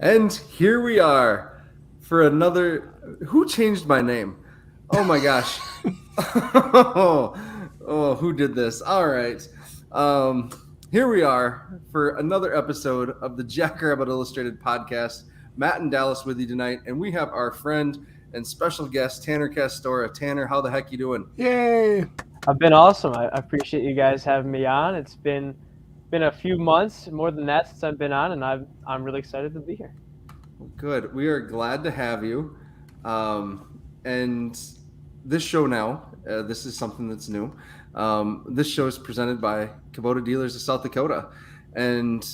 And here we are for another. Who changed my name? Oh my gosh. Who did this? All right. Um, Here we are for another episode of the Jackrabbit Illustrated podcast. Matt and Dallas with you tonight, and we have our friend and special guest Tanner Castora. Tanner, how the heck you doing? Yay! I've been awesome. I appreciate you guys having me on. It's been a few months, more than that, since I've been on, and I'm really excited to be here. Good. We are glad to have you. And this show now, this is something that's new. This show is presented by Kubota Dealers of South Dakota. And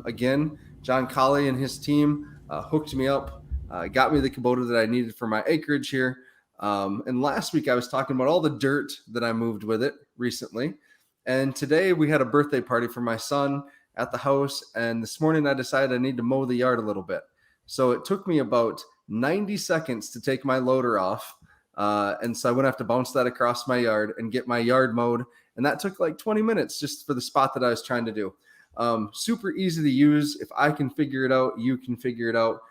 again, John Colley and his team hooked me up, got me the Kubota that I needed for my acreage here. And last week I was talking about all the dirt that I moved with it recently. And today we had a birthday party for my son at the house. And this morning I decided I need to mow the yard a little bit. So it took me about 90 seconds to take my loader off. And so I wouldn't have to bounce that across my yard and get my yard mowed. And that took like 20 minutes just for the spot that I was trying to do. Super easy to use. If I can figure it out, you can figure it out.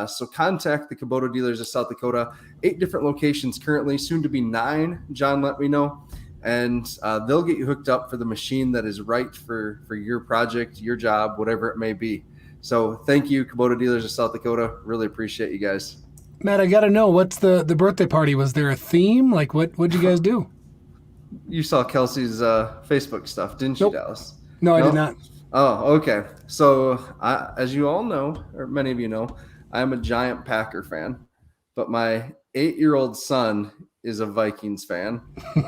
So contact the Kubota Dealers of South Dakota. 8 different locations currently, soon to be 9. John let me know. And they'll get you hooked up for the machine that is right for your project, your job, whatever it may be. So thank you, Kubota Dealers of South Dakota. Really appreciate you guys. Matt, I got to know, what's the birthday party? Was there a theme? Like, what'd you guys do? You saw Kelsey's Facebook stuff, didn't you, Nope. Dallas? No, I did not. Oh, okay. So as you all know, or many of you know, I'm a giant Packer fan, but my 8-year-old son is a Vikings fan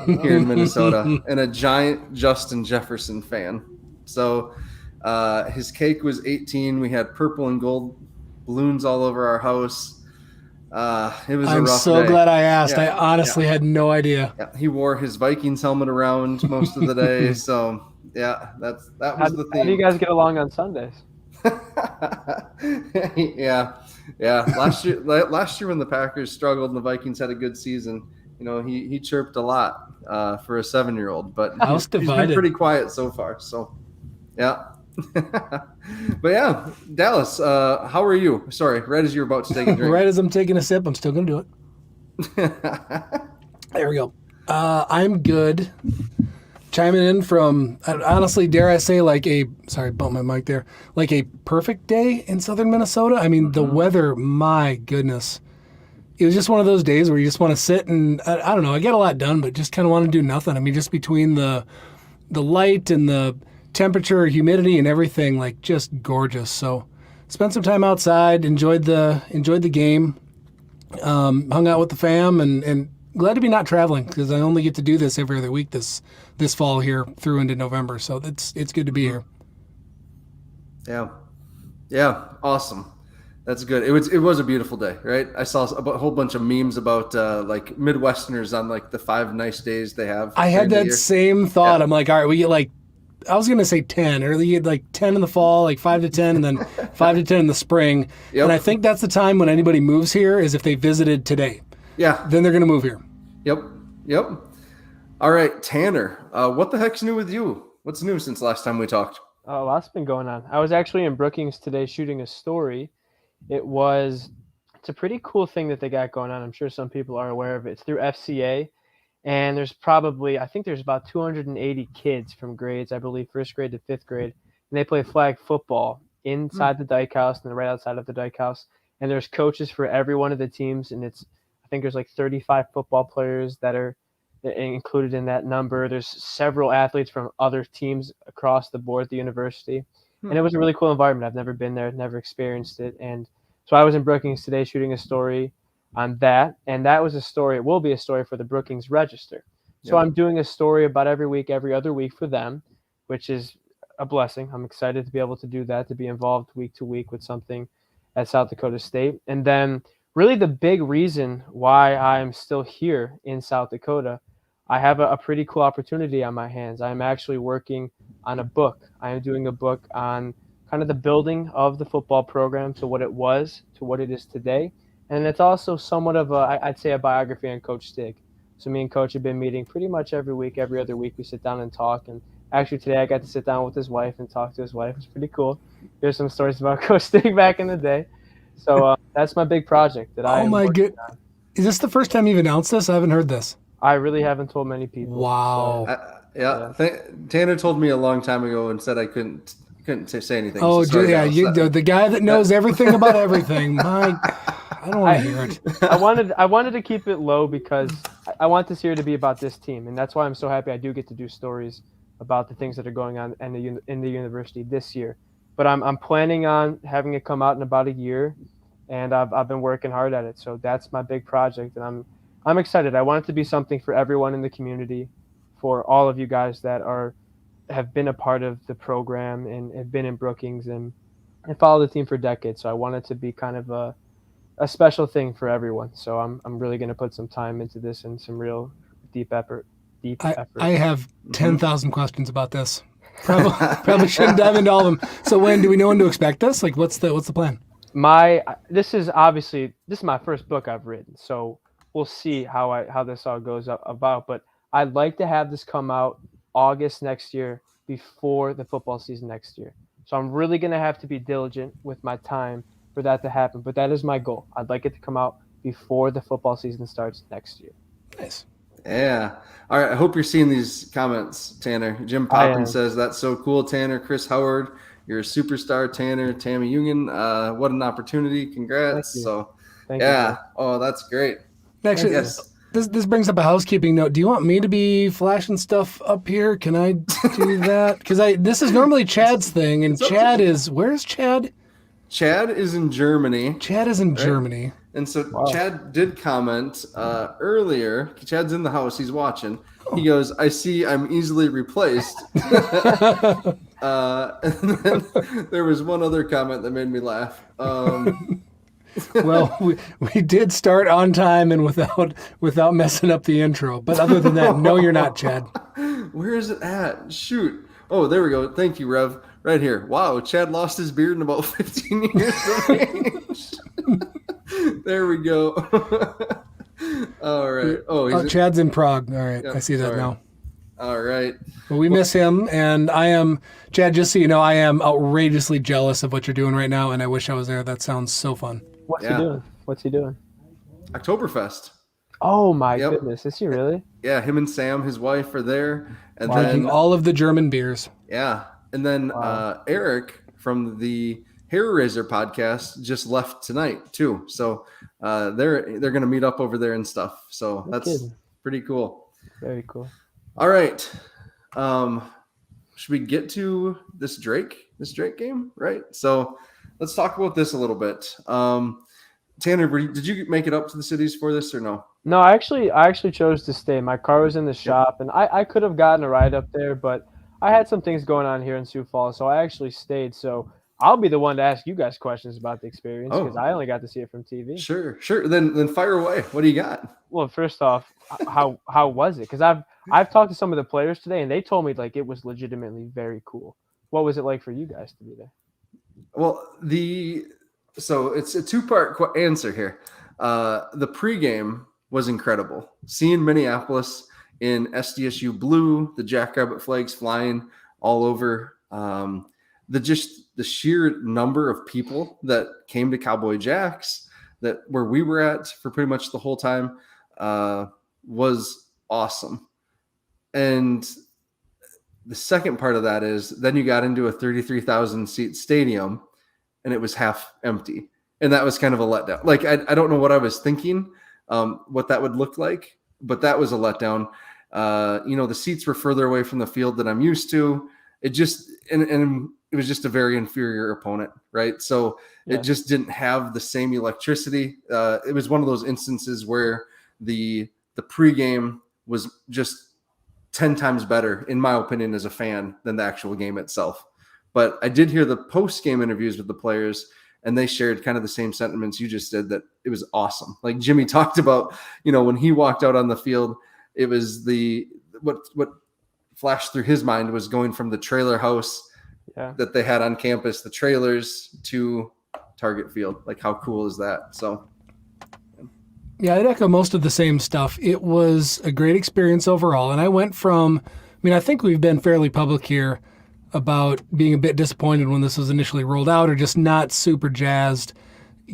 here in Minnesota and a giant Justin Jefferson fan. So his cake was 18. We had purple and gold balloons all over our house. It was a rough day. I'm so glad I asked. Yeah, I honestly had no idea. Yeah, he wore his Vikings helmet around most of the day. So yeah, that was the theme. How do you guys get along on Sundays? yeah. Last year when the Packers struggled and the Vikings had a good season, you know, he chirped a lot for a 7-year-old, but he's been pretty quiet so far. So yeah. But yeah, Dallas, how are you? Sorry, right as you're about to take a drink. Right as I'm taking a sip, I'm still going to do it. There we go. I'm good. Chiming in from, honestly, dare I say, sorry, bumped my mic there, like a perfect day in southern Minnesota. I mean, the weather, my goodness. It was just one of those days where you just want to sit and, I don't know, I get a lot done, but just kind of want to do nothing. I mean, just between the light and the temperature, humidity, and everything, like just gorgeous. So spent some time outside, enjoyed the game, hung out with the fam, and glad to be not traveling because I only get to do this every other week this fall here through into November. So it's good to be here. Yeah, awesome. That's good. It was a beautiful day, right? I saw a whole bunch of memes about like Midwesterners on like the 5 nice days they have. I had that same thought. Yeah. I'm like, all right, we get like, I was going to say 10, or you get like 10 in the fall, like 5 to 10, and then 5 to 10 in the spring. Yep. And I think that's the time when anybody moves here is if they visited today. Yeah. Then they're going to move here. Yep. All right, Tanner, what the heck's new with you? What's new since last time we talked? Oh, lots been going on. I was actually in Brookings today shooting a story. It's a pretty cool thing that they got going on. I'm sure some people are aware of it. It's through FCA. And I think there's about 280 kids from grades, I believe, 1st grade to 5th grade. And they play flag football inside the dike house and right outside of the dike house. And there's coaches for every one of the teams. And I think there's like 35 football players that are included in that number. There's several athletes from other teams across the board at the university. And it was a really cool environment. I've never been there, never experienced it. And so I was in Brookings today shooting a story on that, and that was it will be a story for the Brookings Register. So I'm doing a story about every other week for them, which is a blessing. I'm excited to be able to do that, to be involved week to week with something at South Dakota State. And then really the big reason why I'm still here in South Dakota, I have a pretty cool opportunity on my hands. I'm actually working on a book. I am doing a book on kind of the building of the football program to what it was, to what it is today. And it's also somewhat of I'd say a biography on Coach Stig. So me and Coach have been meeting pretty much every week, every other week. We sit down and talk. And actually today I got to sit down with his wife and talk to his wife. It's pretty cool. There's some stories about Coach Stig back in the day. So that's my big project that I Oh am my working. god. Is this the first time you've announced this? I haven't heard this. I really haven't told many people. Wow. Yeah, Yeah. Tanner told me a long time ago and said I couldn't say anything. So Oh, sorry, yeah, Dallas. the guy that knows everything about everything. I don't want to hear it. I wanted to keep it low because I want this year to be about this team, and that's why I'm so happy I do get to do stories about the things that are going on in the university this year. But I'm planning on having it come out in about a year, and I've been working hard at it. So that's my big project, and I'm excited. I want it to be something for everyone in the community, for all of you guys that have been a part of the program and have been in Brookings and followed the team for decades. So I want it to be kind of a special thing for everyone. So I'm really going to put some time into this and some real deep effort. I have 10,000 questions about this. Probably shouldn't dive into all of them. So do we know when to expect this? Like, what's the plan? This is my first book I've written, so we'll see how this all goes about. But I'd like to have this come out August next year, before the football season next year. So I'm really going to have to be diligent with my time for that to happen. But that is my goal. I'd like it to come out before the football season starts next year. Nice. Yeah. All right. I hope you're seeing these comments, Tanner. Jim Poppin says, that's so cool, Tanner. Chris Howard, you're a superstar, Tanner. Tammy Union, what an opportunity. Congrats. Thank you. Oh, that's great. Actually, yes. This brings up a housekeeping note. Do you want me to be flashing stuff up here? Can I do that? Because this is normally Chad's thing, and where's Chad? Chad is in Germany. Germany. And so Chad did comment earlier. Chad's in the house. He's watching. He goes, I see I'm easily replaced. And then there was one other comment that made me laugh. Well, we did start on time and without messing up the intro. But other than that, no, you're not, Chad. Where is it at? Shoot. Oh, there we go. Thank you, Rev. Right here. Wow, Chad lost his beard in about 15 years of age. There we go. All right. Chad's in Prague. All right. Yep, I see that now. All right. Well, we miss him, and I am, Chad, just so you know, I am outrageously jealous of what you're doing right now, and I wish I was there. That sounds so fun. What's he doing? Octoberfest. Oh, my goodness. Is he really? Yeah, him and Sam, his wife, are there. And drinking all of the German beers. Yeah. And then Eric from the Hair Razor podcast just left tonight, too. So they're going to meet up over there and stuff. So that's pretty cool. Very cool. All right. Should we get to this Drake game? Right. So let's talk about this a little bit. Tanner, did you make it up to the cities for this or no? No, I actually chose to stay. My car was in the shop, and I could have gotten a ride up there, but I had some things going on here in Sioux Falls, so I actually stayed. So I'll be the one to ask you guys questions about the experience because I only got to see it from TV. Sure. Then fire away. What do you got? Well, first off, how was it? Because I've talked to some of the players today, and they told me like it was legitimately very cool. What was it like for you guys to be there? Well, so it's a two-part answer here. The pregame was incredible. Seeing Minneapolis in SDSU blue, the Jackrabbit flags flying all over. The sheer number of people that came to Cowboy Jacks where we were at for pretty much the whole time was awesome. And the second part of that is then you got into a 33,000 seat stadium and it was half empty. And that was kind of a letdown. Like, I don't know what I was thinking, what that would look like, but that was a letdown. The seats were further away from the field than I'm used to. It just, and it was just a very inferior opponent, right? So it just didn't have the same electricity. It was one of those instances where the pregame was just 10 times better, in my opinion, as a fan than the actual game itself. But I did hear the post-game interviews with the players, and they shared kind of the same sentiments you just did, that it was awesome. Like Jimmy talked about, when he walked out on the field, it was what flashed through his mind was going from the trailer house that they had on campus, the trailers, to Target Field. Like, how cool is that? So, yeah, I'd echo most of the same stuff. It was a great experience overall. And I went from, I think we've been fairly public here about being a bit disappointed when this was initially rolled out, or just not super jazzed.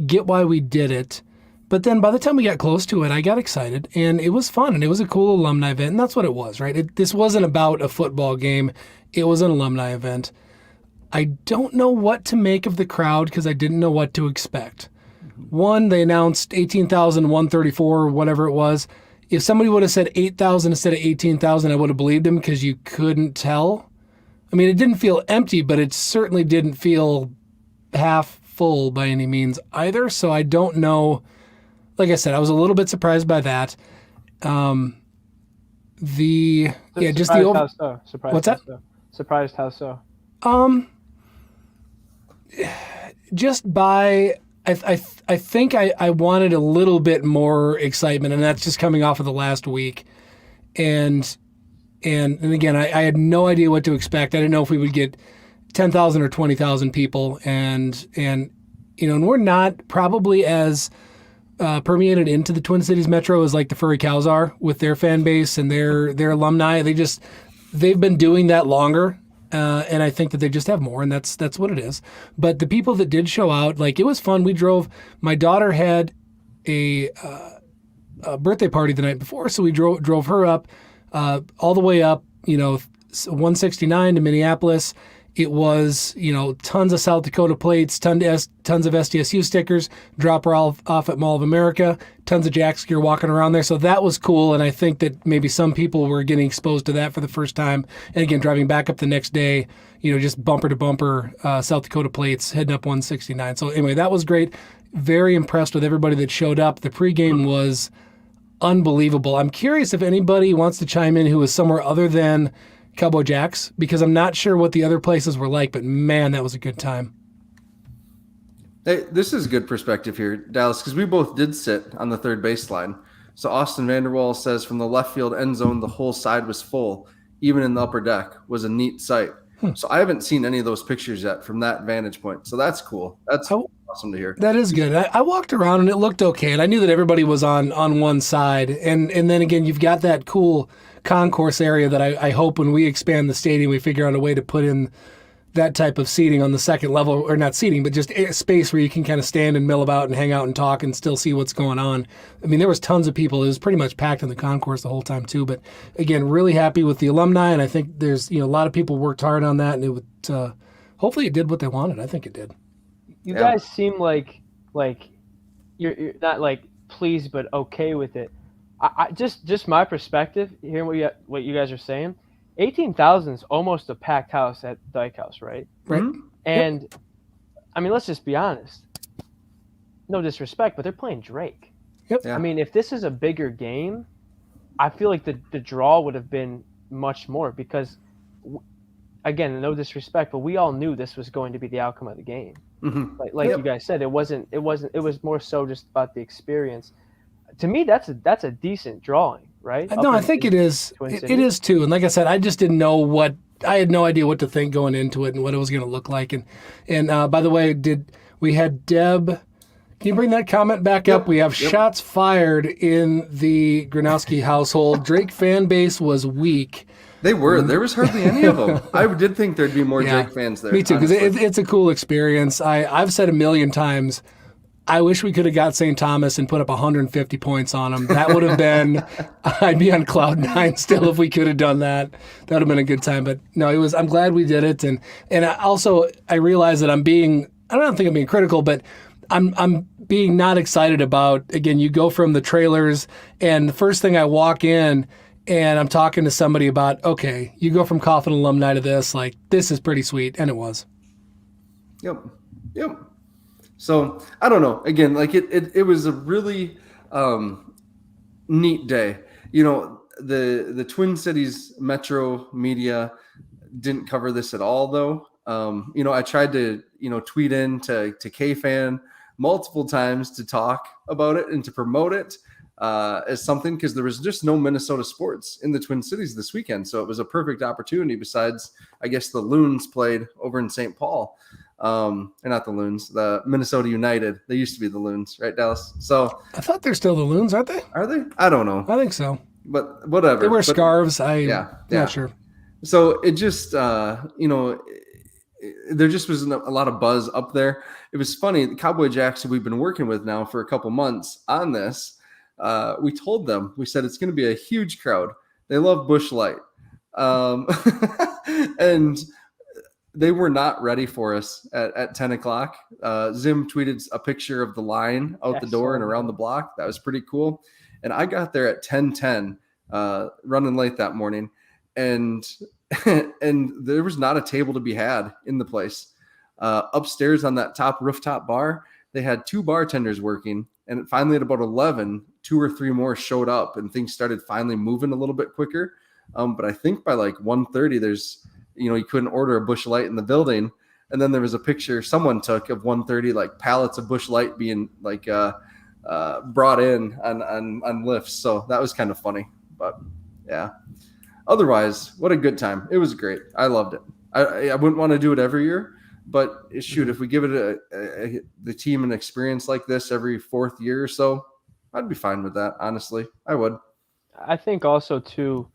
get why we did it. But then by the time we got close to it, I got excited, and it was fun, and it was a cool alumni event, and that's what it was, right? This wasn't about a football game. It was an alumni event. I don't know what to make of the crowd because I didn't know what to expect. One, they announced 18,134 or whatever it was. If somebody would have said 8,000 instead of 18,000, I would have believed him because you couldn't tell. I mean, it didn't feel empty, but it certainly didn't feel half full by any means either. So I don't know. Like I said, I was a little bit surprised by that. Just the How so? Surprised what's how that? So? Surprised how so? Just by I think I wanted a little bit more excitement, and that's just coming off of the last week, and again I had no idea what to expect. I didn't know if we would get 10,000 or 20,000 people, and we're not probably as permeated into the Twin Cities metro as like the Furry Cows are with their fan base and their alumni. They've been doing that longer, and I think that they just have more, and that's what it is. But the people that did show out, like, it was fun. We drove. My daughter had a birthday party the night before, so we drove her up all the way up, 169 to Minneapolis. It was, tons of South Dakota plates, tons of SDSU stickers, drop her off at Mall of America, tons of Jack's gear walking around there. So that was cool. And I think that maybe some people were getting exposed to that for the first time. And again, driving back up the next day, just bumper to bumper, South Dakota plates heading up 169. So anyway, that was great. Very impressed with everybody that showed up. The pregame was unbelievable. I'm curious if anybody wants to chime in who was somewhere other than Cowboy Jack's, because I'm not sure what the other places were like, but man, that was a good time. Hey, this is good perspective here, Dallas, because we both did sit on the third baseline. So Austin Vanderwall says from the left field end zone, the whole side was full, even in the upper deck. Was a neat sight. So I haven't seen any of those pictures yet from that vantage point. So that's cool. That's awesome to hear. That is good. I walked around and it looked okay, and I knew that everybody was on one side. And then again, you've got that cool concourse area that I hope when we expand the stadium, we figure out a way to put in that type of seating on the second level, or not seating, but just a space where you can kind of stand and mill about and hang out and talk and still see what's going on. I mean, there was tons of people. It was pretty much packed in the concourse the whole time too. But again, really happy with the alumni, and I think there's a lot of people worked hard on that, and it would hopefully it did what they wanted. I think it did. You guys seem like you're not like pleased but okay with it. I just my perspective, hearing what you guys are saying, 18,000 is almost a packed house at Dyke House, right? Right. Mm-hmm. And I mean, let's just be honest. No disrespect, but they're playing Drake. Yep. Yeah. I mean, if this is a bigger game, I feel like the draw would have been much more because, again, no disrespect, but we all knew this was going to be the outcome of the game. Mm-hmm. Like you guys said, it was more so just about the experience. To me, that's a decent drawing, right? No, I think it is. It is too. And like I said, I just didn't know I had no idea what to think going into it and what it was going to look like. And by the way, we had Deb? Can you bring that comment back up? We have shots fired in the Gronowski household. Drake fan base was weak. They were. There was hardly any of them. I did think there'd be more Drake fans there. Me too, because it's a cool experience. I've said a million times, I wish we could have got St. Thomas and put up 150 points on them. That would have been, I'd be on cloud nine still if we could have done that. That would have been a good time. But no, I'm glad we did it. And I realize that I don't think I'm being critical, but I'm being not excited about, again, you go from the trailers and the first thing I walk in and I'm talking to somebody about, okay, you go from Coffin alumni to this, like, this is pretty sweet. And it was. Yep. So I don't know. Again, like it was a really neat day. The Twin Cities Metro media didn't cover this at all, though. I tried to tweet in to K-Fan multiple times to talk about it and to promote it as something, because there was just no Minnesota sports in the Twin Cities this weekend. So it was a perfect opportunity. Besides, I guess the Loons played over in St. Paul. Or not the Loons, the Minnesota United. They used to be the Loons, right, Dallas? So I thought they're still the Loons, aren't they? Are they? I don't know. I think so. But whatever. They wear scarves. Yeah. Not sure. So it just, there just wasn't a lot of buzz up there. It was funny. The Cowboy Jacks, who we've been working with now for a couple months on this, we told them, we said it's going to be a huge crowd. They love Busch Light. And they were not ready for us at 10 o'clock. Zim tweeted a picture of the line out the door and around the block. That was pretty cool. And I got there at 10:10, running late that morning. And and there was not a table to be had in the place. Upstairs on that top rooftop bar, they had 2 bartenders working. And finally at about 11, 2 or 3 more showed up and things started finally moving a little bit quicker. But I think by like 1:30, there's, you couldn't order a Busch Light in the building. And then there was a picture someone took of 1:30, like pallets of Busch Light being like brought in on lifts. So that was kind of funny. But yeah, otherwise, what a good time. It was great. I loved it. I wouldn't want to do it every year, but shoot, if we give it the team an experience like this every 4th year or so, I'd be fine with that. Honestly, I would. I think also too,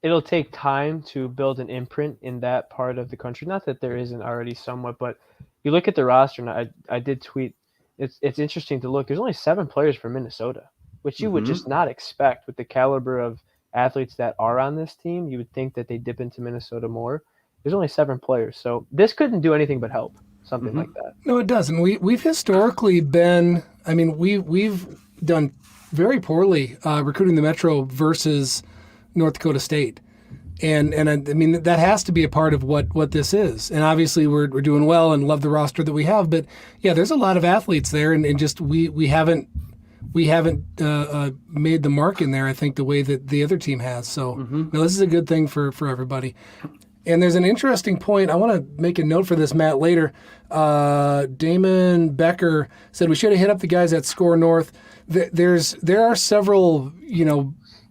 it'll take time to build an imprint in that part of the country. Not that there isn't already somewhat, but you look at the roster, and I did tweet. It's interesting to look. There's only 7 players from Minnesota, which you would just not expect with the caliber of athletes that are on this team. You would think that they dip into Minnesota more. There's only 7 players, so this couldn't do anything but help something like that. No, it doesn't. We've historically been. I mean, we've done very poorly recruiting the Metro versus North Dakota State. And I mean, that has to be a part of what this is. And obviously we're doing well and love the roster that we have. But yeah, there's a lot of athletes there, and just we haven't made the mark in there, I think, the way that the other team has. So no, this is a good thing for everybody. And there's an interesting point. I want to make a note for this, Matt, later. Damon Becker said we should have hit up the guys at Score North. There are several,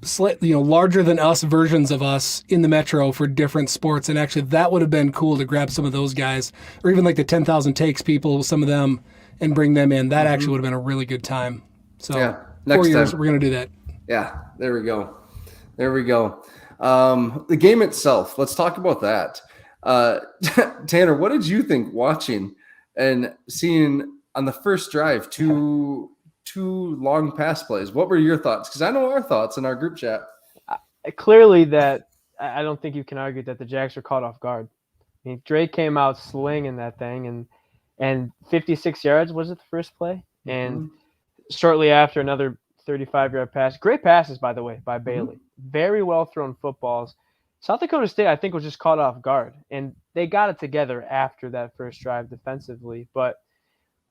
slightly, larger than us versions of us in the Metro for different sports, and actually that would have been cool to grab some of those guys, or even like the 10,000 Takes people, some of them, and bring them in. That actually would have been a really good time. So yeah, next 4 years time. We're going to do that. Yeah, there we go. The game itself, let's talk about that. Tanner, what did you think watching and seeing on the first drive two long pass plays? What were your thoughts? Because I know our thoughts in our group chat. Clearly, that I don't think you can argue that the Jacks are caught off guard. I mean, Drake came out slinging that thing, and 56 yards was it the first play, and shortly after another 35-yard pass. Great passes, by the way, by Bailey. Very well thrown footballs. South Dakota State, I think, was just caught off guard, and they got it together after that first drive defensively. But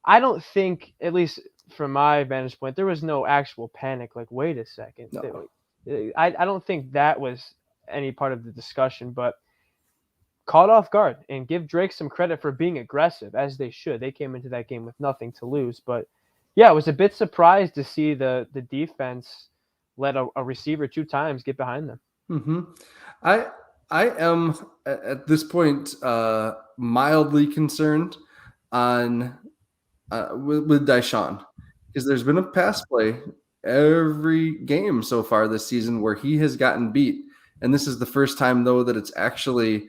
I don't think, at least from my vantage point, there was no actual panic. Like, wait a second. No. I don't think that was any part of the discussion, but caught off guard, and give Drake some credit for being aggressive, as they should. They came into that game with nothing to lose. But, yeah, I was a bit surprised to see the defense let a receiver 2 times get behind them. I am, at this point, mildly concerned on with Deshaun, because there's been a pass play every game so far this season where he has gotten beat, and this is the first time though that it's actually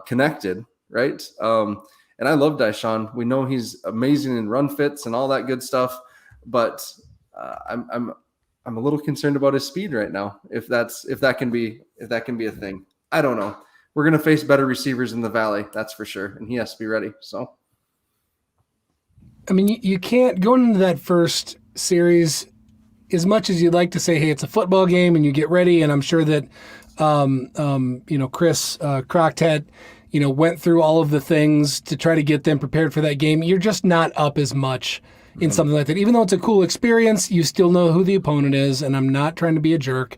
connected, right? And I love Deshaun. We know he's amazing in run fits and all that good stuff, but I'm a little concerned about his speed right now. If that can be a thing, I don't know. We're gonna face better receivers in the Valley, that's for sure, and he has to be ready. So. I mean, you can't, going into that first series, as much as you'd like to say, hey, it's a football game and you get ready, and I'm sure that, Chris Crockett, went through all of the things to try to get them prepared for that game. You're just not up as much in something like that. Even though it's a cool experience, you still know who the opponent is, and I'm not trying to be a jerk,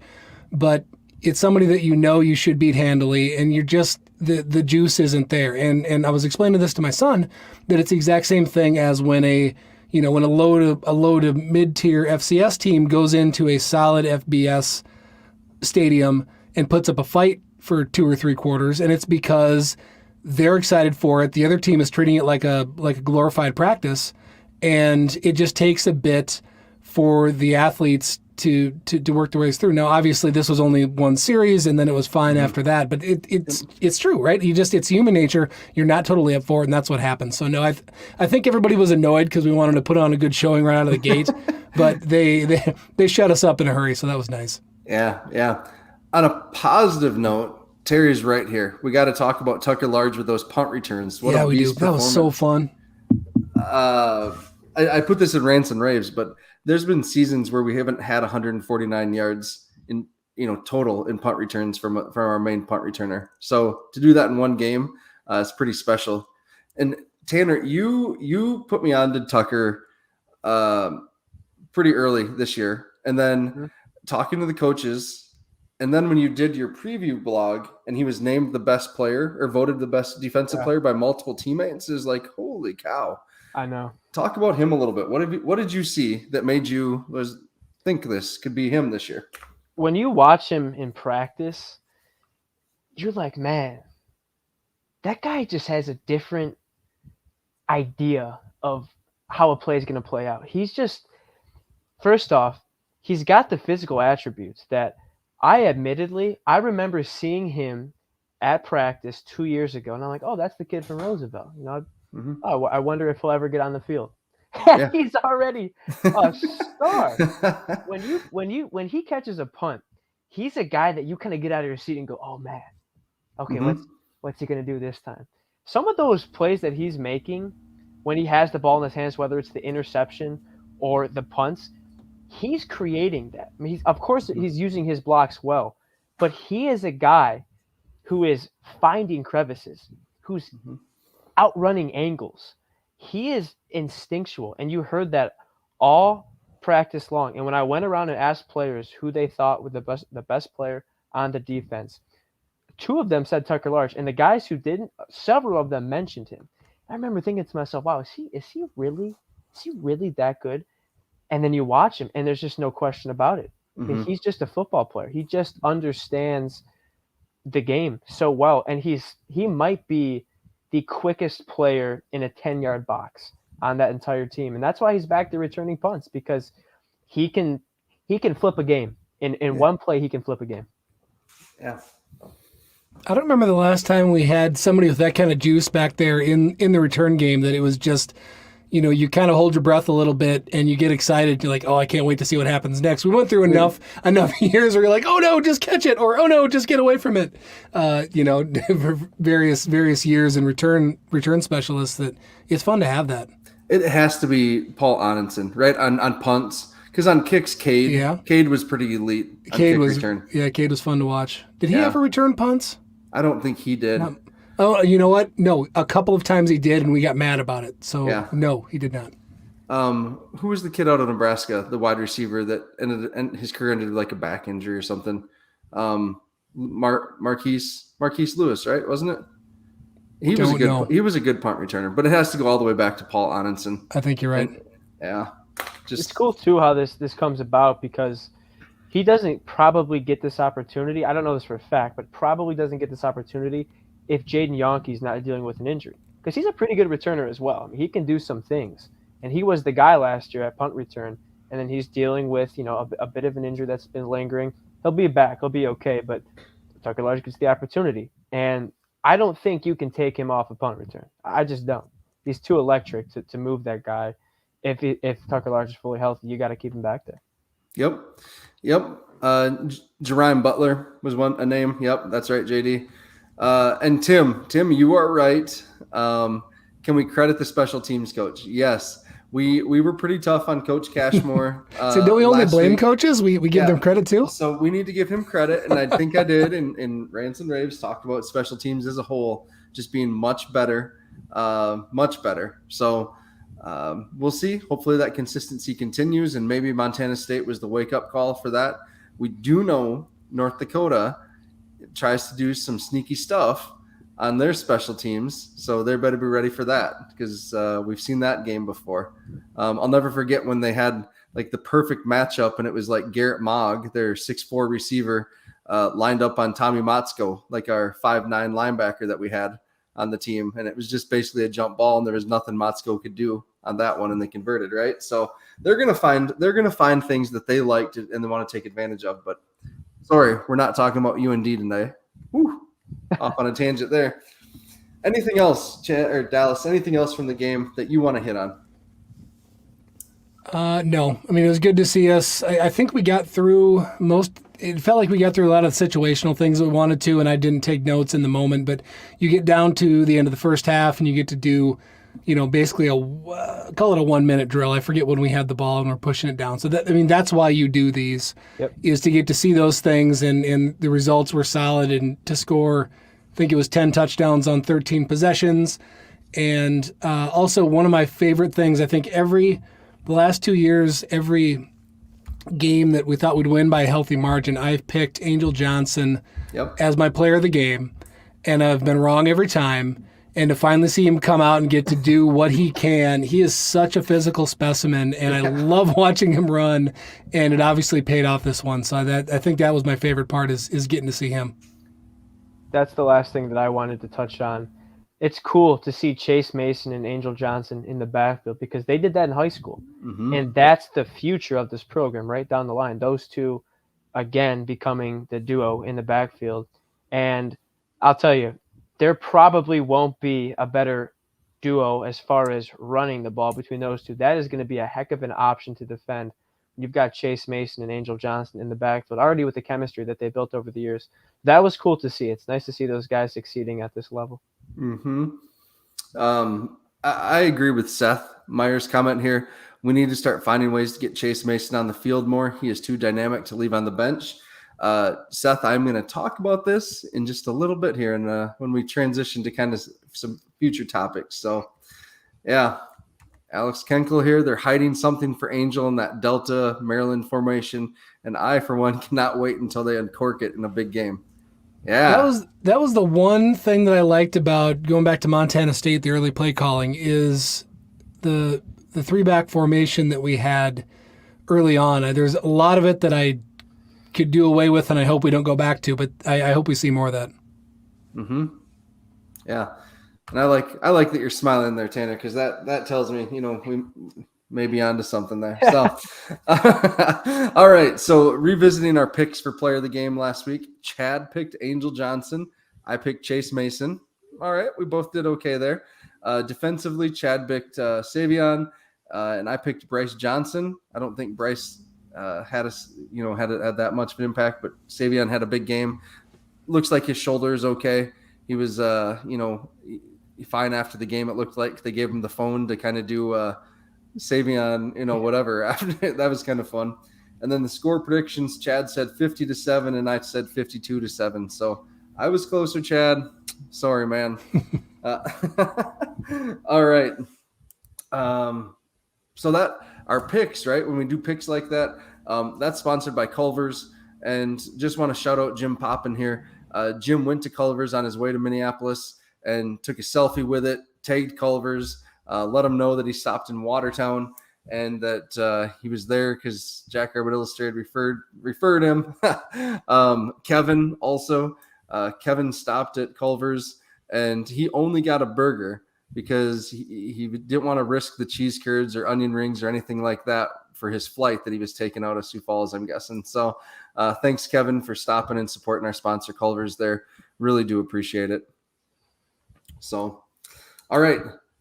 but it's somebody that you should beat handily, and you're just, the juice isn't there. And I was explaining this to my son, that it's the exact same thing as when a low to mid-tier FCS team goes into a solid FBS stadium and puts up a fight for 2 or 3 quarters, and it's because they're excited for it. The other team is treating it like a glorified practice, and it just takes a bit for the athletes to work their ways through. Now, obviously, this was only one series, and then it was fine after that. But it's true, right? It's human nature. You're not totally up for it, and that's what happened. So no, I think everybody was annoyed because we wanted to put on a good showing right out of the gate, but they shut us up in a hurry, so that was nice. Yeah. On a positive note, Terry's right here. We got to talk about Tucker Large with those punt returns. What a beast performance. That was so fun. I put this in rants and raves, but there's been seasons where we haven't had 149 yards in total in punt returns from our main punt returner. So to do that in one game, is pretty special. And Tanner, you put me on to Tucker pretty early this year, and then talking to the coaches, and then when you did your preview blog and he was named the best player or voted the best defensive player by multiple teammates, is like, holy cow. I know. Talk about him a little bit. What did you see that made you think this could be him this year? When you watch him in practice, you're like, man, that guy just has a different idea of how a play is going to play out. He's just, first off, he's got the physical attributes that I remember seeing him at practice 2 years ago, and I'm like, oh, that's the kid from Roosevelt. Oh, I wonder if he'll ever get on the field. Yeah. He's already a star. When he catches a punt, he's a guy that you kind of get out of your seat and go, oh man, okay, what's he gonna do this time? Some of those plays that he's making when he has the ball in his hands, whether it's the interception or the punts, he's creating that. I mean, he's using his blocks well, but he is a guy who is finding crevices, who's outrunning angles. He is instinctual, and you heard that all practice long. And when I went around and asked players who they thought were the best player on the defense, 2 of them said Tucker Large, and the guys who didn't, several of them mentioned him. I remember thinking to myself, wow, is he really that good? And then you watch him, and there's just no question about it. I mean, he's just a football player. He just understands the game so well, and he might be the quickest player in a 10-yard box on that entire team. And that's why he's back there returning punts, because he can flip a game. In one play, he can flip a game. Yeah. I don't remember the last time we had somebody with that kind of juice back there in the return game, that it was just, you kind of hold your breath a little bit and you get excited. You're like, oh, I can't wait to see what happens next. We went through enough years where you're like, oh no, just catch it, or oh no, just get away from it. For various years and return specialists, that it's fun to have that. It has to be Paul Onenson, right? On punts. Because on kicks, Cade. Yeah. Cade was pretty elite on kick return. Yeah, Cade was fun to watch. Did he ever return punts? I don't think he did. Oh, you know what? No, a couple of times he did, and we got mad about it. So, no, he did not. Who was the kid out of Nebraska, the wide receiver that and his career ended with like a back injury or something? Marquise Lewis, right? Wasn't it? He was a good punt returner, but it has to go all the way back to Paul Onenson. I think you're right. It's cool too how this comes about, because he doesn't probably get this opportunity. I don't know this for a fact, but probably doesn't get this opportunity if Jaden Yonke's not dealing with an injury, because he's a pretty good returner as well. I mean, he can do some things, and he was the guy last year at punt return, and then he's dealing with a bit of an injury that's been lingering. He'll be back. He'll be okay, but Tucker Large gets the opportunity, and I don't think you can take him off a punt return. I just don't. He's too electric to move that guy. If Tucker Large is fully healthy, you got to keep him back there. Yep. Jerime Butler was a name. Yep, that's right, JD. And Tim, you are right. Can we credit the special teams coach? Yes. We were pretty tough on Coach Cashmore. So don't we only blame coaches? We give them credit too? So we need to give him credit, and I think I did in Rants and Raves, talked about special teams as a whole just being much better. So we'll see. Hopefully that consistency continues, and maybe Montana State was the wake-up call for that. We do know North Dakota tries to do some sneaky stuff on their special teams, so they better be ready for that, because we've seen that game before. I'll never forget when they had like the perfect matchup, and it was like Garrett Mogg, their 6'4" receiver, lined up on Tommy Motzko, like our 5'9" linebacker that we had on the team, and it was just basically a jump ball, and there was nothing Motzko could do on that one, and they converted, right? So they're gonna find things that they liked and they want to take advantage of. But sorry, we're not talking about UND today. Whew, off on a tangent there. Anything else, Chad or Dallas? Anything else from the game that you want to hit on? No. I mean, it was good to see us. I think we got through most. It felt like we got through a lot of situational things that we wanted to, and I didn't take notes in the moment. But you get down to the end of the first half, and you get to do, basically call it a 1 minute drill. I forget when we had the ball and we're pushing it down. So that's why you do these, is to get to see those things, and the results were solid, and to score, I think it was 10 touchdowns on 13 possessions. And also one of my favorite things, I think the last 2 years, every game that we thought we'd win by a healthy margin, I've picked Angel Johnson as my player of the game, and I've been wrong every time. And to finally see him come out and get to do what he can, he is such a physical specimen, and I love watching him run, and it obviously paid off this one. So I think that was my favorite part is getting to see him. That's the last thing that I wanted to touch on. It's cool to see Chase Mason and Angel Johnson in the backfield because they did that in high school. Mm-hmm. And that's the future of this program right down the line. Those two, again, becoming the duo in the backfield. And I'll tell you, there probably won't be a better duo as far as running the ball between those two. That is going to be a heck of an option to defend. You've got Chase Mason and Angel Johnson in the backfield already with the chemistry that they built over the years. That was cool to see. It's nice to see those guys succeeding at this level. Mm-hmm. I agree with Seth Meyer's comment here. We need to start finding ways to get Chase Mason on the field more. He is too dynamic to leave on the bench. Seth, I'm going to talk about this in just a little bit here, and when we transition to kind of some future topics. So, yeah, Alex Kenkel here. They're hiding something for Angel in that Delta Maryland formation, and I, for one, cannot wait until they uncork it in a big game. Yeah, that was the one thing that I liked about going back to Montana State. The early play calling is the 3-back formation that we had early on. There's a lot of it that I could do away with, and I hope we don't go back to. But I hope we see more of that. Mm-hmm. Yeah, and I like that you're smiling there, Tanner, because that tells me we may be onto something there. So, all right. So revisiting our picks for player of the game last week, Chad picked Angel Johnson. I picked Chase Mason. All right. We both did okay there. Defensively, Chad picked Savion, and I picked Bryce Johnson. I don't think Bryce had that much of an impact, but Savion had a big game. Looks like his shoulder is okay. He was, fine after the game. It looked like they gave him the phone to kind of do Savion, whatever. After that was kind of fun. And then the score predictions, Chad said 50-7, and I said 52-7. So I was closer, Chad. Sorry, man. All right. So that our picks, right? When we do picks like that, that's sponsored by Culver's. And just want to shout out Jim Poppin here. Jim went to Culver's on his way to Minneapolis and took a selfie with it, tagged Culver's. Let him know that he stopped in Watertown and that he was there because Jack Rabbit Illustrated referred him. Kevin also. Kevin stopped at Culver's and he only got a burger because he didn't want to risk the cheese curds or onion rings or anything like that for his flight that he was taking out of Sioux Falls, I'm guessing. So thanks, Kevin, for stopping and supporting our sponsor Culver's there. Really do appreciate it. So, all right.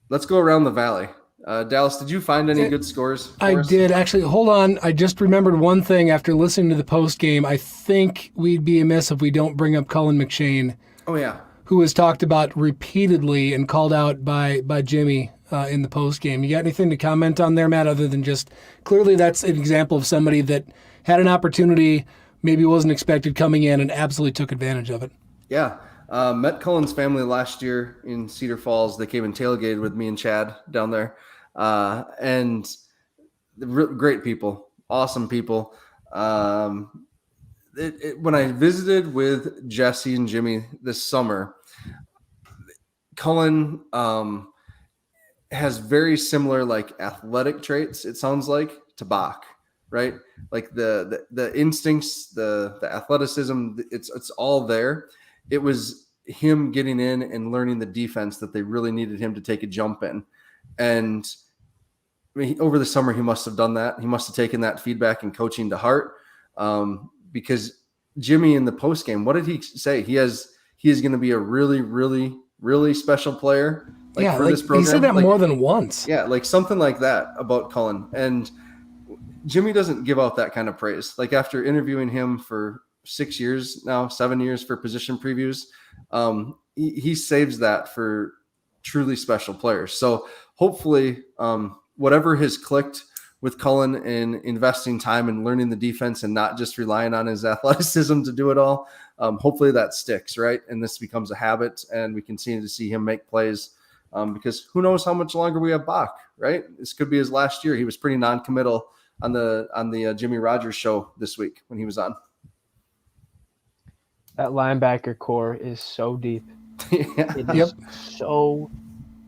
Let's go around the valley. Dallas, did you find any good scores? I did. Actually, hold on. I just remembered one thing after listening to the post game. I think we'd be amiss if we don't bring up Cullen McShane. Oh, yeah. Who was talked about repeatedly and called out by Jimmy in the post game. You got anything to comment on there, Matt, other than just clearly that's an example of somebody that had an opportunity, maybe wasn't expected coming in and absolutely took advantage of it? Yeah. Met Cullen's family last year in Cedar Falls. They came and tailgated with me and Chad down there. And great people, awesome people. When I visited with Jesse and Jimmy this summer, Cullen has very similar athletic traits, it sounds like, to Bach, right? Like the instincts, the athleticism, it's all there. It was him getting in and learning the defense that they really needed him to take a jump in. And I mean, over the summer, he must have done that. He must have taken that feedback and coaching to heart, because Jimmy in the postgame, what did he say? He is going to be a really, really, really special player. Like, for this program. He said that more than once. Yeah, like something like that about Cullen. And Jimmy doesn't give out that kind of praise. Like after interviewing him for 6 years now, 7 years for position previews, he saves that for truly special players. So hopefully, whatever has clicked with Cullen in investing time and learning the defense and not just relying on his athleticism to do it all, hopefully that sticks, right? And this becomes a habit and we continue to see him make plays, because who knows how much longer we have Bach, right? This could be his last year. He was pretty non-committal on the Jimmy Rogers show this week when he was on. That linebacker core is so deep. It is so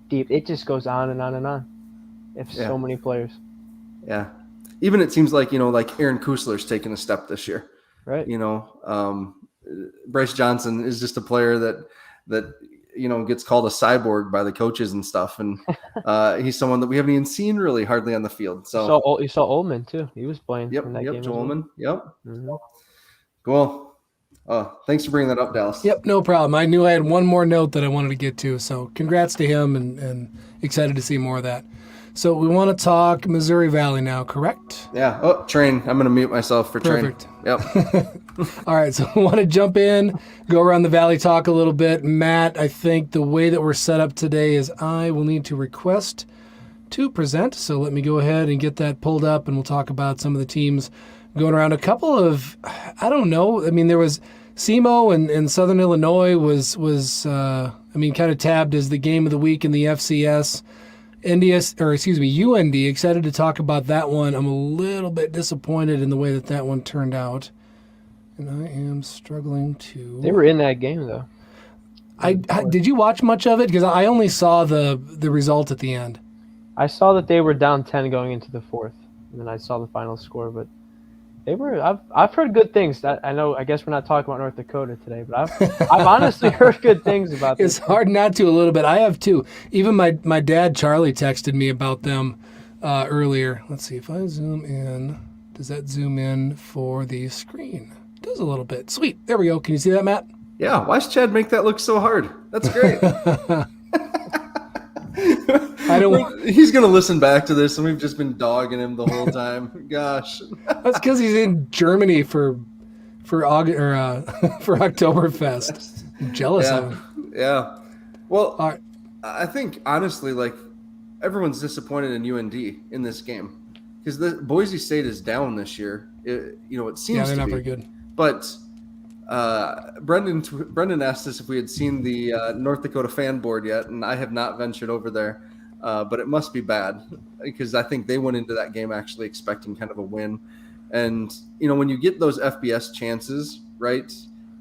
deep. It just goes on and on and on. If so many players. Yeah. Even it seems like, like Aaron Kusler's taken a step this year. Right. Bryce Johnson is just a player that gets called a cyborg by the coaches and stuff. And he's someone that we haven't even seen really hardly on the field. So you saw Ullman too. He was playing in that game. Joe Ullman. Yep. Mm-hmm. Cool. Thanks for bringing that up, Dallas. Yep, no problem. I knew I had one more note that I wanted to get to. So congrats to him and excited to see more of that. So we want to talk Missouri Valley now, correct? Yeah. Oh, train. I'm going to mute myself for Perfect. train. Yep. All right. So we want to jump in, go around the Valley, talk a little bit. Matt, I think the way that we're set up today is I will need to request to present. So let me go ahead and get that pulled up and we'll talk about some of the teams going around. A couple of, I don't know. I mean, there was SEMO and Southern Illinois was kind of tabbed as the game of the week in the FCS. UND, excited to talk about that one. I'm a little bit disappointed in the way that one turned out. And I am struggling to... They were in that game, though. Did you watch much of it? Because I only saw the result at the end. I saw that they were down 10 going into the fourth. And then I saw the final score, but they were... I've heard good things. I guess we're not talking about North Dakota today, but I've honestly heard good things about this. It's hard not to a little bit. I have too. Even my dad, Charlie, texted me about them earlier. Let's see if I zoom in. Does that zoom in for the screen? It does a little bit. Sweet. There we go. Can you see that, Matt? Yeah. Why's Chad make that look so hard? That's great. He's going to listen back to this, and we've just been dogging him the whole time. Gosh. That's because he's in Germany for August or for Octoberfest. I'm jealous of him. Yeah. Well, I think honestly, like everyone's disappointed in UND in this game because the Boise State is down this year. It seems they're to not be very good. But Brendan asked us if we had seen the North Dakota fan board yet, and I have not ventured over there. But it must be bad because I think they went into that game actually expecting kind of a win. And, when you get those FBS chances, right,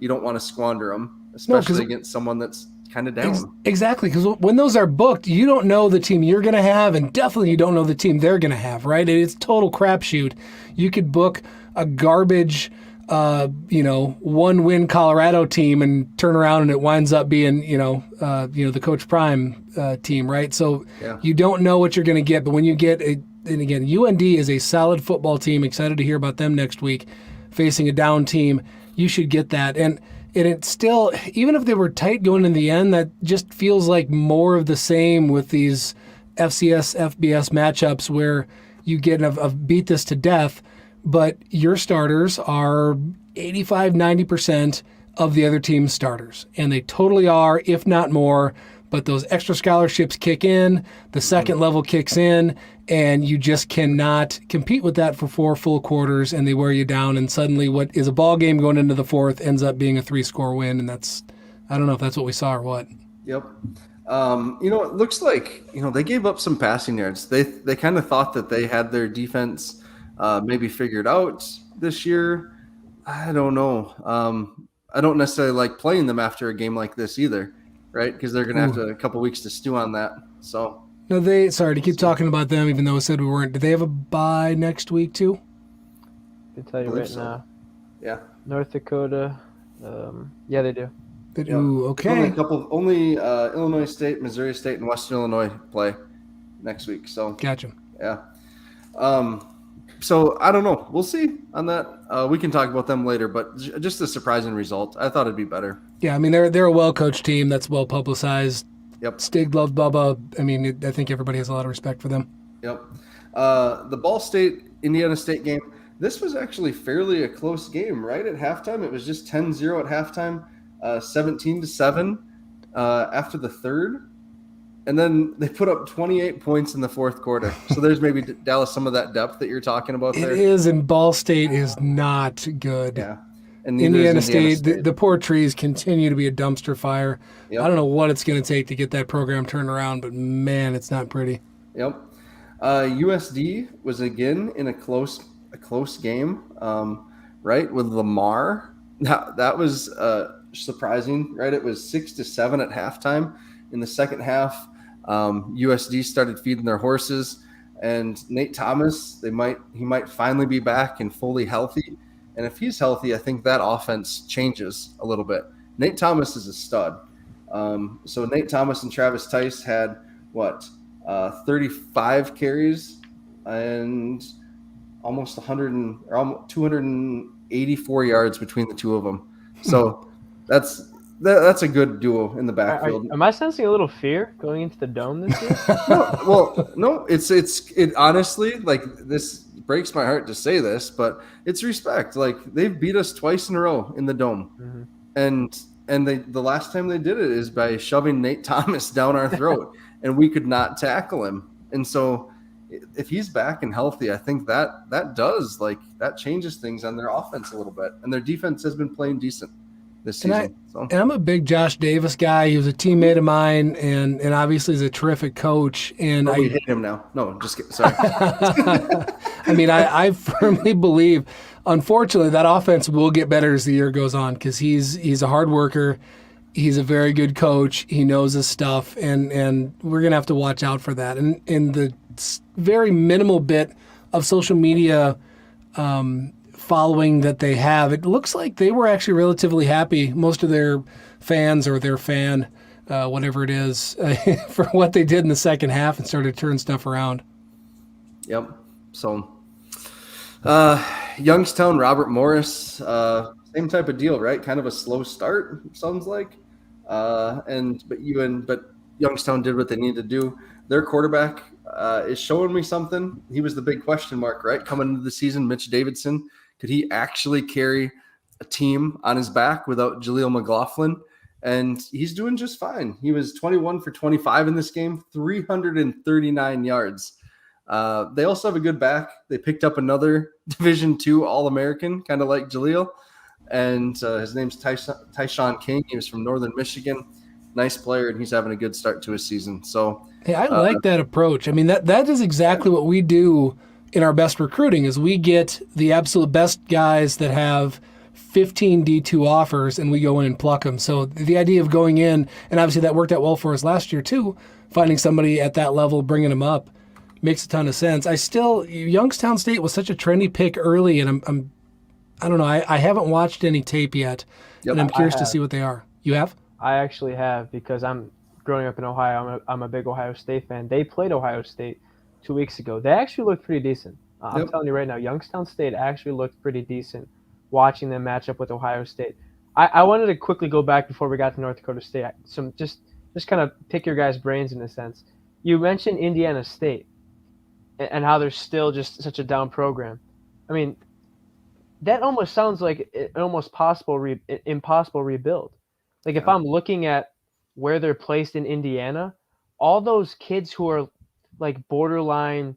you don't want to squander them, especially against someone that's kind of down. Exactly, because when those are booked, you don't know the team you're going to have, and definitely you don't know the team they're going to have, right? It's total crapshoot. You could book a garbage one-win Colorado team and turn around and it winds up being, the Coach Prime team, right? So you don't know what you're going to get. But when you get and again, UND is a solid football team. Excited to hear about them next week facing a down team. You should get that. And it's still, even if they were tight going in the end, that just feels like more of the same with these FCS, FBS matchups where you get a beat this to death, but your starters are 85, 90% of the other team's starters. And they totally are, if not more. But those extra scholarships kick in, the second level kicks in, and you just cannot compete with that for 4 full quarters, and they wear you down. And suddenly what is a ball game going into the fourth ends up being a 3-score win. And I don't know if that's what we saw or what. Yep. It looks like, they gave up some passing yards. They kind of thought that they had their defense maybe figured out this year. I don't know. I don't necessarily like playing them after a game like this either, right? Because they're going to have a couple weeks to stew on that. So no, sorry to keep talking about them, even though we said we weren't. Do they have a bye next week too? I can tell you right now. Yeah. North Dakota. Yeah, they do. Yep. Ooh, Only okay. only Illinois State, Missouri State, and Western Illinois play next week. So Gotcha. yeah. So I don't know. We'll see on that. We can talk about them later, but just a surprising result. I thought it'd be better. Yeah, I mean they're a well coached team that's well publicized. Yep. Stig loves Bubba. I mean, I think everybody has a lot of respect for them. Yep. The Ball State Indiana State game. This was actually fairly a close game, right? At halftime, it was just 10-0 at halftime, 17-7 after the third. And then they put up 28 points in the fourth quarter. So there's maybe Dallas some of that depth that you're talking about there. It is, and Ball State is not good. Yeah. And Indiana State. The poor trees continue to be a dumpster fire. Yep. I don't know what it's going to take to get that program turned around, but man, it's not pretty. Yep. USD was again in a close game, right, with Lamar. That was surprising, right? It was 6-7 at halftime. In the second half, USD started feeding their horses, and Nate Thomas, he might finally be back and fully healthy. And if he's healthy, I think that offense changes a little bit. Nate Thomas is a stud. So Nate Thomas and Travis Tice had 35 carries and almost 284 yards between the two of them. So that's a good duo in the backfield. Am I sensing a little fear going into the dome this year? No. It honestly, like, this breaks my heart to say this, but it's respect. Like, they've beat us twice in a row in the dome, and the last time they did it is by shoving Nate Thomas down our throat, and we could not tackle him. And so, if he's back and healthy, I think that changes things on their offense a little bit, and their defense has been playing decent this season. And I'm a big Josh Davis guy. He was a teammate of mine, and obviously is a terrific coach. And we hate him now. No, just kidding. Sorry. I mean, I firmly believe, unfortunately, that offense will get better as the year goes on because he's a hard worker. He's a very good coach. He knows his stuff, and we're gonna have to watch out for that. And in the very minimal bit of social media following that they have, it looks like they were actually relatively happy. Most of their fans or their fan, whatever it is, for what they did in the second half and started to turn stuff around. Yep. So, Youngstown, Robert Morris, same type of deal, right? Kind of a slow start, sounds like. But Youngstown did what they needed to do. Their quarterback is showing me something. He was the big question mark, right? Coming into the season, Mitch Davidson. Could he actually carry a team on his back without Jaleel McLaughlin? And he's doing just fine. He was 21 for 25 in this game, 339 yards. They also have a good back. They picked up another Division II All-American, kind of like Jaleel. And his name's Tyshawn King. He was from Northern Michigan. Nice player, and he's having a good start to his season. So, hey, I like that approach. I mean, that is exactly what we do in our best recruiting is we get the absolute best guys that have 15 D2 offers, and we go in and pluck them. So the idea of going in, and obviously that worked out well for us last year too, finding somebody at that level, bringing them up, makes a ton of sense. Youngstown State was such a trendy pick early, and I don't know, I haven't watched any tape yet, and I'm curious to see what they are. You have? I actually have, because I'm growing up in Ohio. I'm a big Ohio State fan. They played Ohio State 2 weeks ago. They actually looked pretty decent. I'm telling you right now, Youngstown State actually looked pretty decent watching them match up with Ohio State. I wanted to quickly go back before we got to North Dakota State. Just kind of pick your guys' brains in a sense. You mentioned Indiana State and how they're still just such a down program. I mean, that almost sounds like an almost impossible rebuild. Like if I'm looking at where they're placed in Indiana, all those kids who are like borderline,